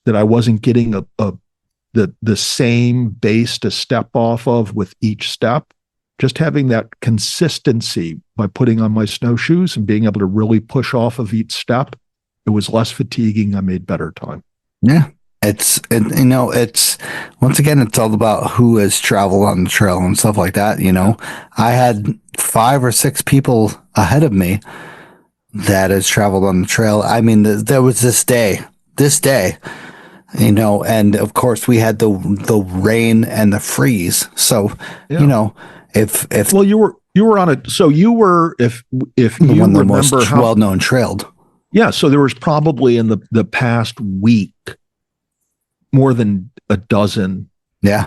that I wasn't getting the same base to step off of with each step. Just having that consistency by putting on my snowshoes and being able to really push off of each step, it was less fatiguing. I made better time. Yeah. It's once again, it's all about who has traveled on the trail and stuff like that. I had 5 or 6 people ahead of me that has traveled on the trail. I mean, there was this day, and of course we had the rain and the freeze. So, if well, you were on it. So you were, if you one of the remember most well-known trailed. Yeah. So there was probably in the past week, more than a dozen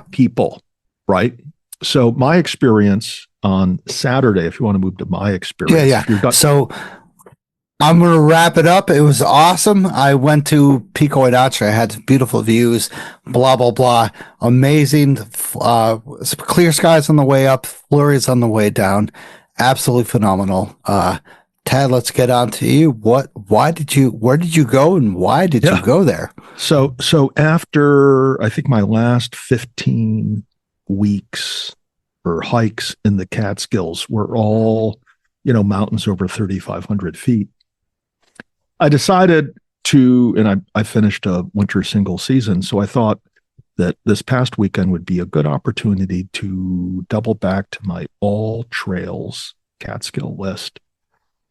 people, right? So my experience on Saturday, if you want to move to my experience. So I'm going to wrap it up. It was awesome. I went to Pico Idache. I had beautiful views, blah, blah, blah. Amazing. Clear skies on the way up, flurries on the way down. Absolutely phenomenal. Tad, let's get on to you. Where did you go and why did you go there? So after I think my last 15 weeks or hikes in the Catskills were all, mountains over 3,500 feet. I decided and I finished a winter single season. So I thought that this past weekend would be a good opportunity to double back to my all trails Catskill list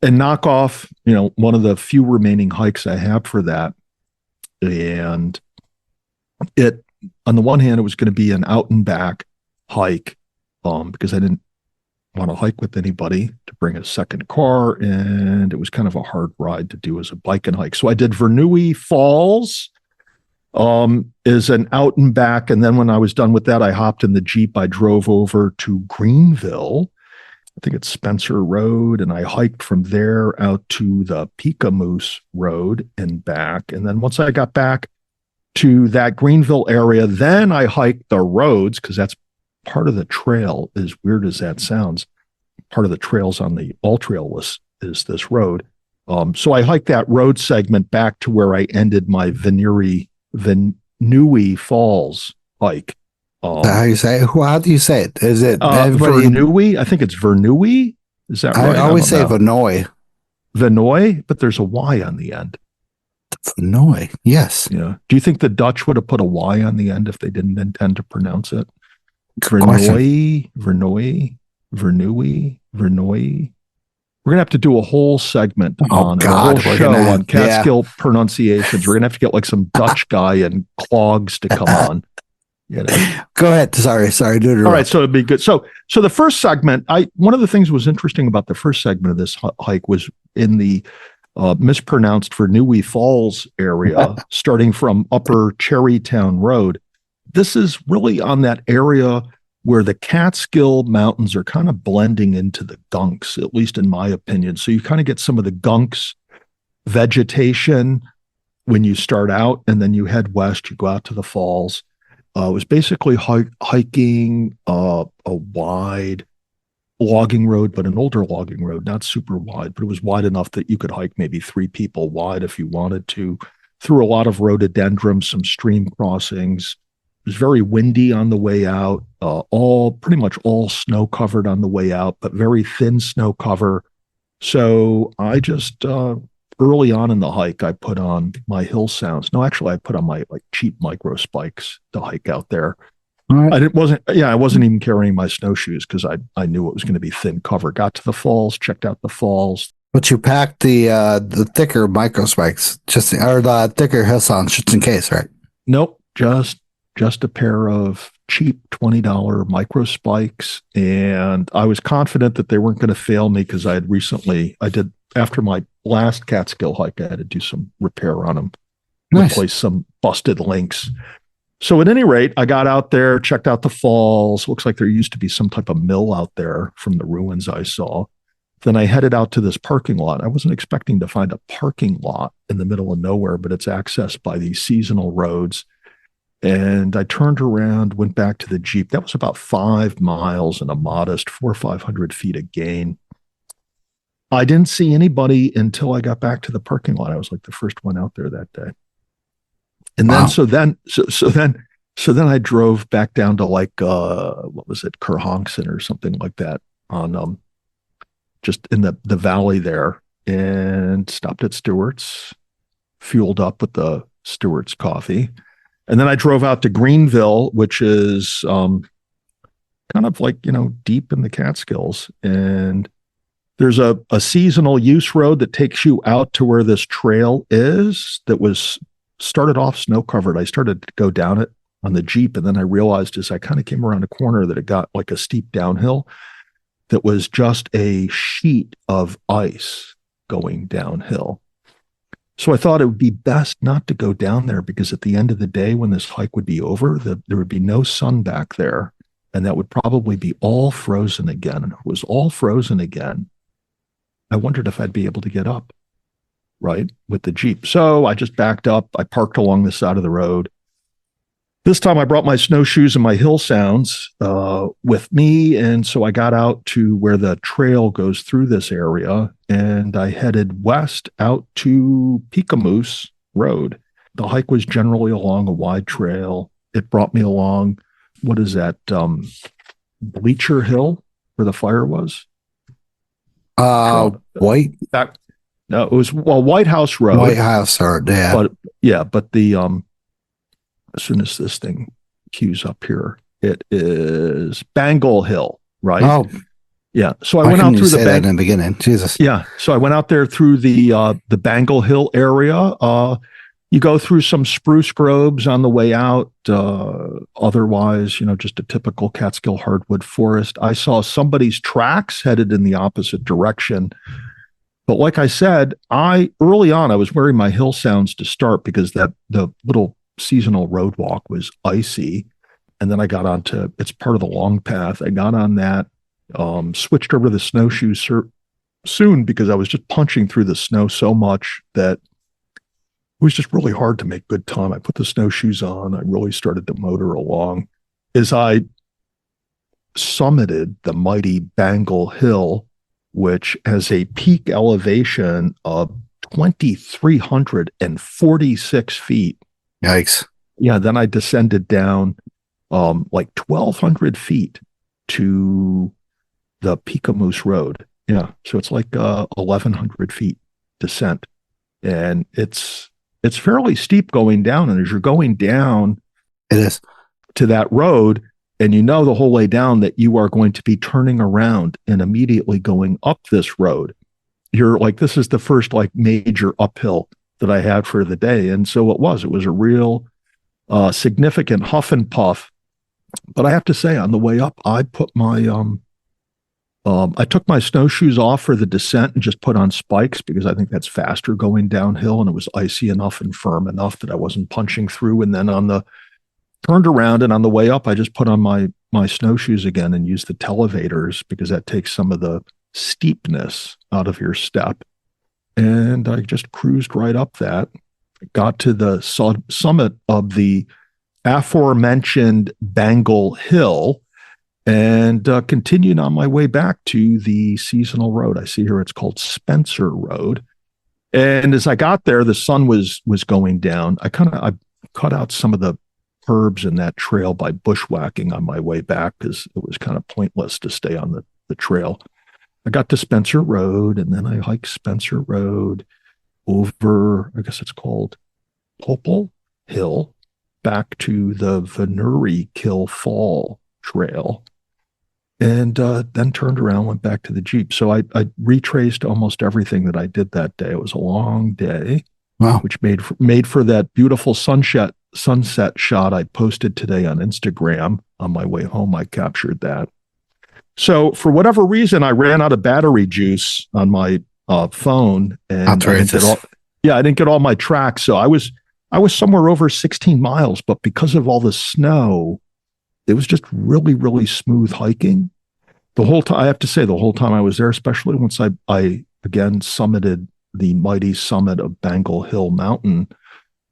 and knock off, one of the few remaining hikes I have for that. And on the one hand, it was going to be an out and back hike, because I didn't want to hike with anybody to bring a second car. And it was kind of a hard ride to do as a bike and hike. So I did Verneuil Falls, is an out and back. And then when I was done with that, I hopped in the Jeep. I drove over to Greenville. I think it's Spencer Road, and I hiked from there out to the Pikamoose Road and back. And then once I got back to that Greenville area, then I hiked the roads, because that's part of the trail, as weird as that sounds. Part of the trails on the all trail list is this road. So I hiked that road segment back to where I ended my Verneuil Falls hike. How do you say it? How do you say it? Is it Verneuil? I think it's Verneuil. Is that right? I always say Verneuil. Verneuil, but there's a Y on the end. Verneuil, yes. Yeah. Do you think the Dutch would have put a Y on the end if they didn't intend to pronounce it? Verneuil. We're going to have to do a whole segment on a whole show on Catskill pronunciations. We're going to have to get like some Dutch guy in clogs to come on. Go ahead. Sorry. All right. So it'd be good. So the first segment, one of the things that was interesting about the first segment of this hike was in the mispronounced Verneuil Falls area, starting from Upper Cherrytown Road. This is really on that area where the Catskill Mountains are kind of blending into the gunks, at least in my opinion. So you kind of get some of the gunks vegetation when you start out, and then you head west, you go out to the falls. It was basically hiking a wide logging road, but an older logging road, not super wide, but it was wide enough that you could hike maybe 3 people wide if you wanted to, through a lot of rhododendrons, some stream crossings. It was very windy on the way out, pretty much all snow covered on the way out, but very thin snow cover. So I just, early on in the hike, I put on my hill sounds. No, actually, I put on my cheap micro spikes to hike out there. All right. I wasn't even carrying my snowshoes because I knew it was going to be thin cover. Got to the falls, checked out the falls. But you packed the thicker micro spikes, or the thicker hill sounds, just in case, right? Nope, just a pair of cheap $20 micro spikes. And I was confident that they weren't going to fail me because after my last Catskill hike, I had to do some repair on them, replace some busted links. So at any rate, I got out there, checked out the falls. Looks like there used to be some type of mill out there from the ruins I saw. Then I headed out to this parking lot. I wasn't expecting to find a parking lot in the middle of nowhere, but it's accessed by these seasonal roads. And I turned around, went back to the Jeep. That was about 5 miles and a modest 400 or 500 feet of gain. I didn't see anybody until I got back to the parking lot. I was like the first one out there that day. And then, so then I drove back down to like, what was it? Kerhonkson or something like that on, just in the valley there, and stopped at Stewart's, fueled up with the Stewart's coffee. And then I drove out to Greenville, which is, kind of like, deep in the Catskills. And there's a seasonal use road that takes you out to where this trail is that was started off snow covered. I started to go down it on the Jeep, and then I realized as I kind of came around a corner that it got like a steep downhill that was just a sheet of ice going downhill. So I thought it would be best not to go down there, because at the end of the day, when this hike would be over, there would be no sun back there, and that would probably be all frozen again. And if it was all frozen again, I wondered if I'd be able to get up, right, with the Jeep. So I just backed up. I parked along the side of the road. This time I brought my snowshoes and my hill sounds with me. And so I got out to where the trail goes through this area, and I headed west out to Peekamoose Road. The hike was generally along a wide trail. It brought me along, what is that, Bleacher Hill, where the fire was? White? No, it was, White House Road. White House Road, yeah. But the, as soon as this thing queues up here, it is Bangle Hill, right? Oh, yeah. So I went out through that in the beginning. Jesus. Yeah. So I went out there through the Bangle Hill area. You go through some spruce groves on the way out. Otherwise, just a typical Catskill hardwood forest. I saw somebody's tracks headed in the opposite direction. But like I said, early on, I was wearing my hill sounds to start, because the little seasonal road walk was icy. And then I got onto, it's part of the long path. I got on that, switched over to the snowshoes soon, because I was just punching through the snow so much that it was just really hard to make good time. I put the snowshoes on. I really started to motor along. As I summited the mighty Bangle Hill, which has a peak elevation of 2,346 feet. Yikes. Yeah, then I descended down like 1,200 feet to the Peekamoose Road. Yeah, so it's like 1,100 feet descent. And it's fairly steep going down. And as you're going down, it is, to that road, and the whole way down that you are going to be turning around and immediately going up this road. You're like, this is the first like major uphill that I had for the day. And so it was a real significant huff and puff. But I have to say, on the way up, I put my I took my snowshoes off for the descent and just put on spikes, because I think that's faster going downhill, and it was icy enough and firm enough that I wasn't punching through. And then turned around, and on the way up, I just put on my snowshoes again and used the televators, because that takes some of the steepness out of your step. And I just cruised right up that, got to the summit of the aforementioned Bangle Hill, and continued on my way back to the seasonal road. I see here it's called Spencer Road. And as I got there, the sun was going down. I cut out some of the curbs in that trail by bushwhacking on my way back, because it was kind of pointless to stay on the trail. I got to Spencer Road, and then I hiked Spencer Road over, I guess it's called Popple Hill, back to the Venery Kill Fall Trail, and then turned around, went back to the Jeep. So I retraced almost everything that I did that day. It was a long day. Wow. which made for that beautiful sunset shot I posted today on Instagram. On my way home, I captured that. So for whatever reason, I ran out of battery juice on my phone, and I didn't get all my tracks. So I was somewhere over 16 miles, but because of all the snow, it was just really, really smooth hiking. The whole time, I have to say, the whole time I was there, especially once I again summited the mighty summit of Bangle Hill Mountain,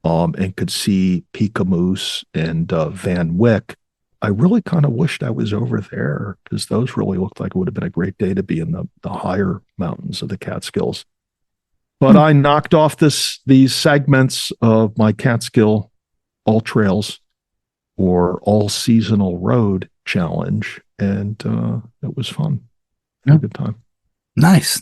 and could see Peekamoose and Van Wyck. I really kind of wished I was over there, because those really looked like it would have been a great day to be in the higher mountains of the Catskills. But I knocked off these segments of my Catskill All Trails or All Seasonal Road challenge, and it was fun. Had a good time. Nice.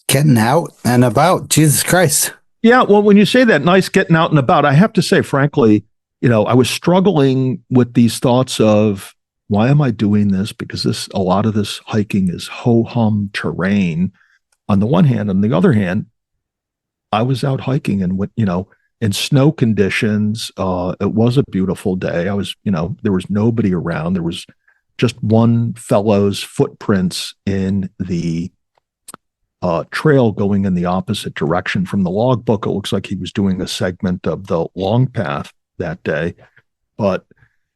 Getting out and about. Jesus Christ. Yeah, well, when you say that, nice getting out and about, I have to say, frankly, I was struggling with these thoughts of, why am I doing this? Because a lot of this hiking is ho-hum terrain on the one hand. On the other hand, I was out hiking and in snow conditions. It was a beautiful day. There was nobody around. There was just one fellow's footprints in the trail going in the opposite direction from the logbook. It looks like he was doing a segment of the long path that day, but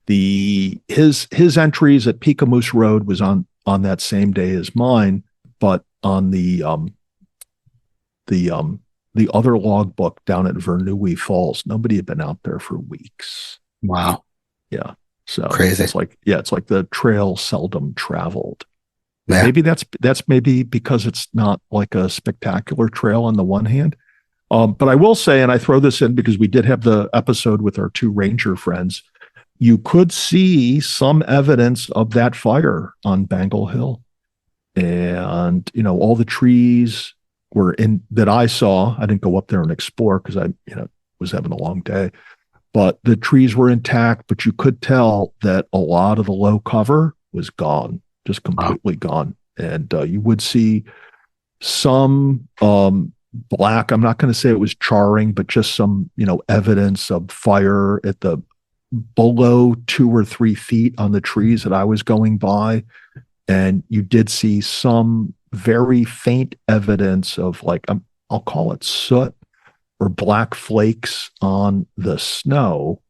his entries at Peekamoose Road was on that same day as mine, but on the other logbook down at Verneuil Falls, nobody had been out there for weeks. Wow. Yeah. So crazy. It's like the trail seldom traveled. Yeah. Maybe that's maybe because it's not like a spectacular trail on the one hand. But I will say, and I throw this in because we did have the episode with our two ranger friends, you could see some evidence of that fire on Bangle Hill. And, all the trees were in that I saw. I didn't go up there and explore because I, was having a long day, but the trees were intact, but you could tell that a lot of the low cover was gone, just completely gone. And you would see some black, I'm not going to say it was charring, but just some, evidence of fire at the below 2 or 3 feet on the trees that I was going by. And you did see some very faint evidence of I'll call it soot or black flakes on the snow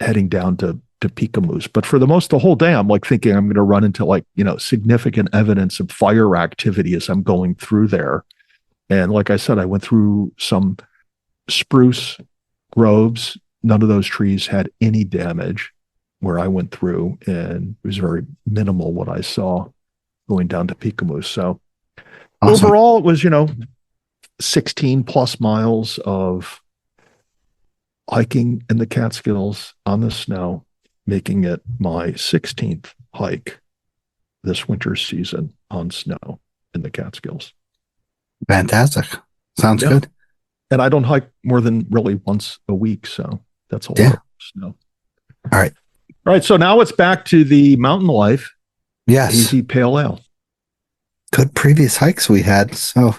heading down to Peekamoose. But for the whole day, I'm thinking I'm going to run into significant evidence of fire activity as I'm going through there. And like I said, I went through some spruce groves. None of those trees had any damage where I went through, and it was very minimal what I saw going down to Peekamoose. So awesome. Overall, it was, 16 plus miles of hiking in the Catskills on the snow, making it my 16th hike this winter season on snow in the Catskills. Fantastic. Sounds good. And I don't hike more than really once a week, so that's a lot of snow. All right. So now it's back to the mountain life. Yes. Easy pale ale. Good previous hikes we had. So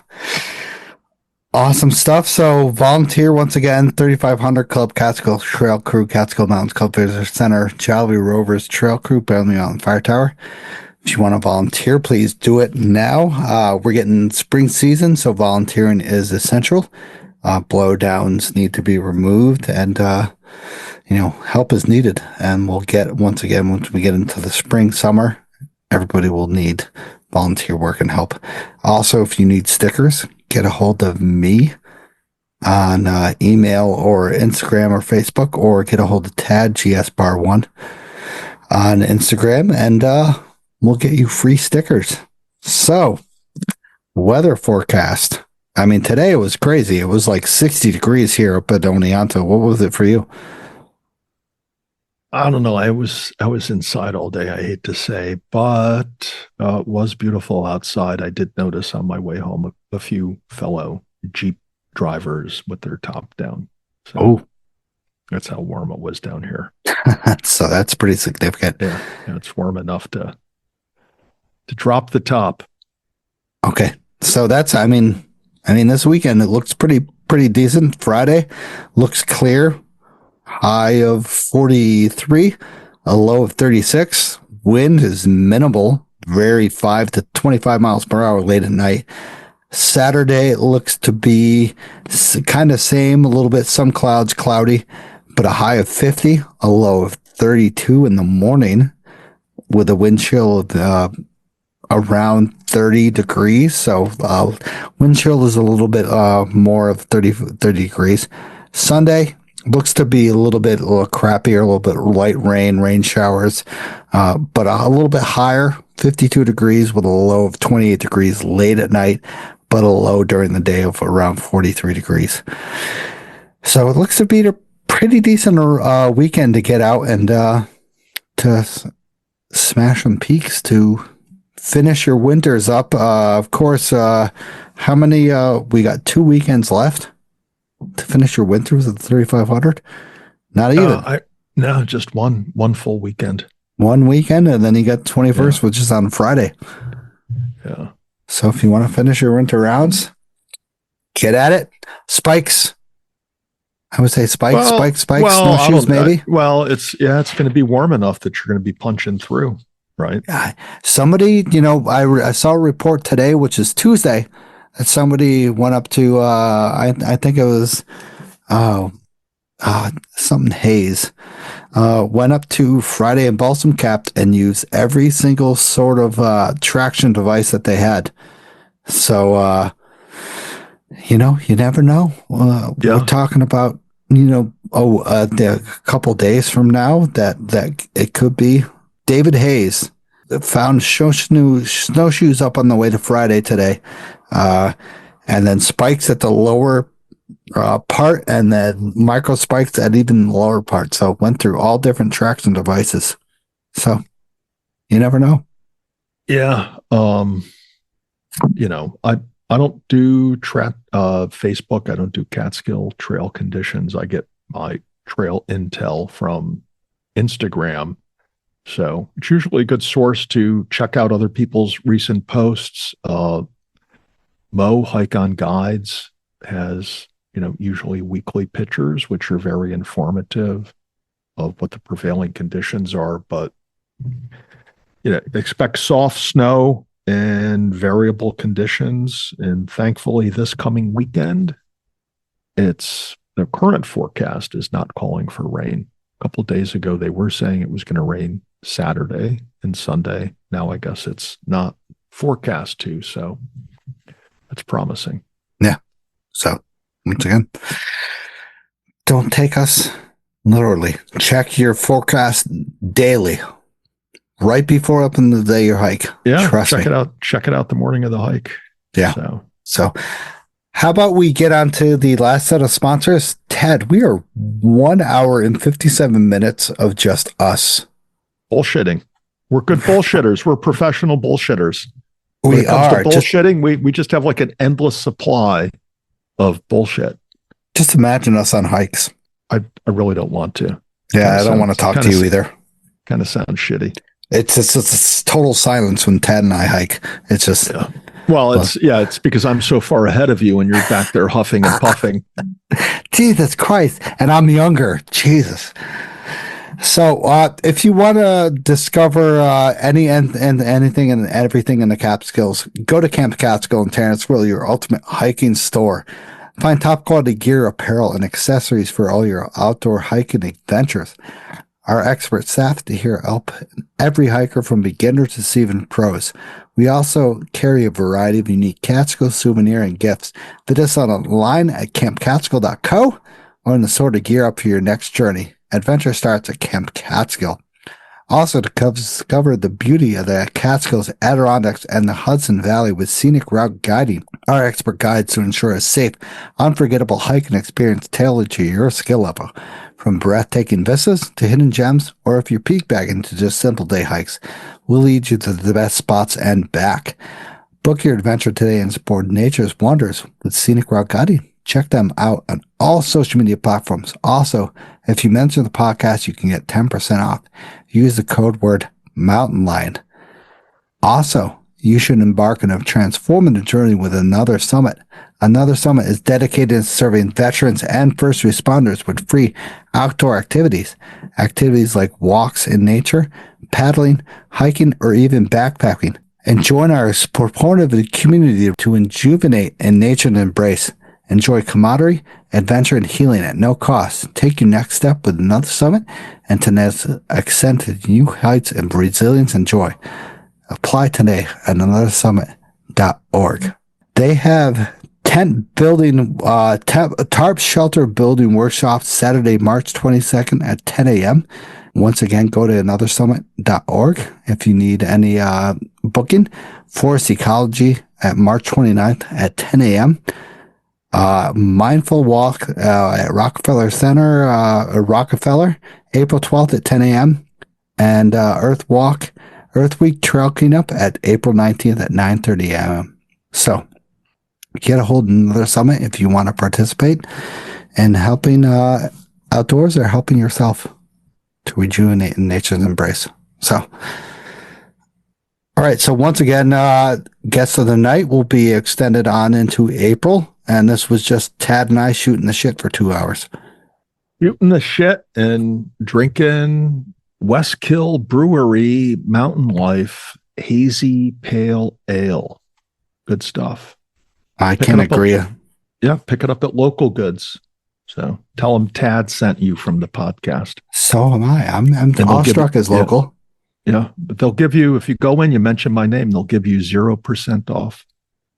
awesome stuff. So volunteer once again, 3500 Club, Catskill Trail Crew, Catskill Mountains Club Visitor Center, Chalvey Rovers Trail Crew, Bellamy Mountain Fire Tower. If you want to volunteer, please do it now. We're getting spring season, so volunteering is essential. Blowdowns need to be removed, and help is needed. And we'll get, once we get into the spring, summer, everybody will need volunteer work and help. Also, if you need stickers, get a hold of me on email or Instagram or Facebook, or get a hold of Tad GSBar1 on Instagram, and we'll get you free stickers. So, weather forecast. I mean, today it was crazy. It was like 60 degrees here up at Oneonta. What was it for you? I don't know. I was inside all day, I hate to say, but it was beautiful outside. I did notice on my way home a few fellow Jeep drivers with their top down. So that's how warm it was down here. So that's pretty significant. Yeah, it's warm enough to drop the top. Okay. So that's, I mean, this weekend it looks pretty pretty decent. Friday looks clear. High of 43, a low of 36. Wind is minimal, very 5 to 25 miles per hour late at night. Saturday looks to be kind of same, a little bit, some clouds, cloudy, but a high of 50, a low of 32 in the morning with a wind chill of around 30 degrees. So wind chill is a little bit more of 30 degrees. Sunday looks to be a little crappier, a little bit light rain showers, but a little bit higher, 52 degrees with a low of 28 degrees late at night, but a low during the day of around 43 degrees. So it looks to be a pretty decent weekend to get out and to smash some peaks to finish your winters up. Of course, how many, we got 2 weekends left to finish your winters at the 3,500? Not even. No, just one full weekend. One weekend, and then you got 21st, which is on Friday. Yeah. So if you want to finish your winter rounds, get at it. Spikes. I would say spikes, snowshoes, maybe. It's going to be warm enough that you're going to be punching through, right? Somebody, I saw a report today, which is Tuesday, that somebody went up to, I think it was, something Hayes, went up to Friday and Balsam Capped and used every single sort of traction device that they had. So, you never know. We're talking about, a couple days from now that it could be. David Hayes found snowshoes up on the way to Friday today, and then spikes at the lower part, and then micro spikes at even lower part. So went through all different traction devices. So you never know. Yeah. I don't do Facebook. I don't do Catskill trail conditions. I get my trail intel from Instagram. So it's usually a good source to check out other people's recent posts. Mo Hike on Guides has, usually weekly pictures, which are very informative of what the prevailing conditions are. But, expect soft snow and variable conditions. And thankfully, this coming weekend, the current forecast is not calling for rain. A couple of days ago, they were saying it was going to rain Saturday and Sunday. Now, I guess it's not forecast to, so that's promising. Yeah. So, once again, don't take us literally. Check your forecast daily. Right before up in the day your hike. Yeah, Trust me. Check it out the morning of the hike. Yeah. So how about we get on to the last set of sponsors? Ted, we are 1 hour and 57 minutes of just us. Bullshitting. We're good bullshitters. We're professional bullshitters. When it comes to bullshitting, we just have like an endless supply of bullshit. Just imagine us on hikes. I really don't want to. Yeah, I don't want to talk to you either. Kind of sounds shitty. It's total silence when Ted and I hike. It's just it's because I'm so far ahead of you and you're back there huffing and puffing. Jesus Christ. And I'm younger. Jesus. So if you want to discover anything and everything in the Catskills, go to Camp Catskill in Terranceville, your ultimate hiking store. Find top quality gear, apparel, and accessories for all your outdoor hiking adventures. Our expert staff to here help every hiker from beginners to even pros. We also carry a variety of unique Catskill souvenir and gifts. Visit us online at campcatskill.co or in the sort of gear up for your next journey. Adventure starts at Camp Catskill. Also, to discover the beauty of the Catskills, Adirondacks, and the Hudson Valley with scenic route guiding, our expert guides to ensure a safe, unforgettable hiking experience tailored to your skill level. From breathtaking vistas to hidden gems, or if you're peak bagging to just simple day hikes, we'll lead you to the best spots and back. Book your adventure today and support nature's wonders with scenic route guiding. Check them out on all social media platforms. Also, if you mention the podcast, you can get 10% off. Use the code word Mountain Lion. Also, you should embark on a transformative journey with Another Summit. Another Summit is dedicated to serving veterans and first responders with free outdoor activities. Activities like walks in nature, paddling, hiking, or even backpacking. And join our supportive community to rejuvenate in nature and embrace. Enjoy camaraderie, adventure, and healing at no cost. Take your next step with Another Summit and to ascend to new heights of resilience and joy. Apply today at anothersummit.org. They have tent building, tarp shelter building workshops Saturday, March 22nd at 10 a.m. Once again, go to anothersummit.org if you need any booking. Forest Ecology at March 29th at 10 a.m. Mindful Walk at Rockefeller Center, Rockefeller, April 12th at 10 a.m. And Earth Week Trail Cleanup at April 19th at 9:30 a.m. So get a hold of Another Summit if you want to participate in helping outdoors or helping yourself to rejuvenate in nature's embrace. So, all right. So once again, guests of the night will be extended on into April. And this was just Tad and I shooting the shit for 2 hours. Shooting the shit and drinking Westkill Brewery Mountain Life Hazy Pale Ale. Good stuff. I can't agree. Pick it up at Local Goods. So tell them Tad sent you from the podcast. So am I. I'm awestruck as local. Yeah, but they'll give you, if you go in, you mention my name, they'll give you 0% off.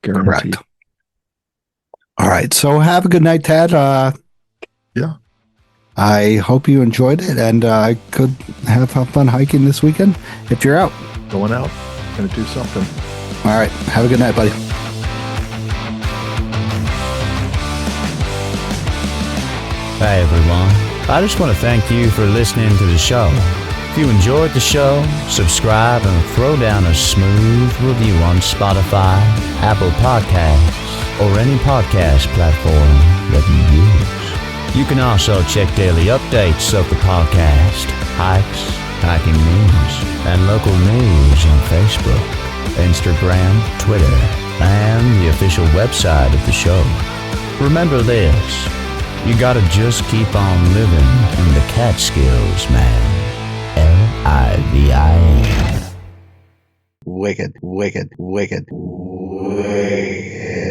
Guaranteed. Correct. All right. So have a good night, Tad. Yeah. I hope you enjoyed it, and I could have fun hiking this weekend if you're out. Going out. Going to do something. All right. Have a good night, buddy. Hey everyone, I just want to thank you for listening to the show. If you enjoyed the show, subscribe and throw down a smooth review on Spotify, Apple Podcasts, or any podcast platform that you use. You can also check daily updates of the podcast, hikes, hiking news, and local news on Facebook, Instagram, Twitter, and the official website of the show. Remember this. You gotta just keep on living in the Catskills, man. Livin. Wicked, wicked, wicked, wicked.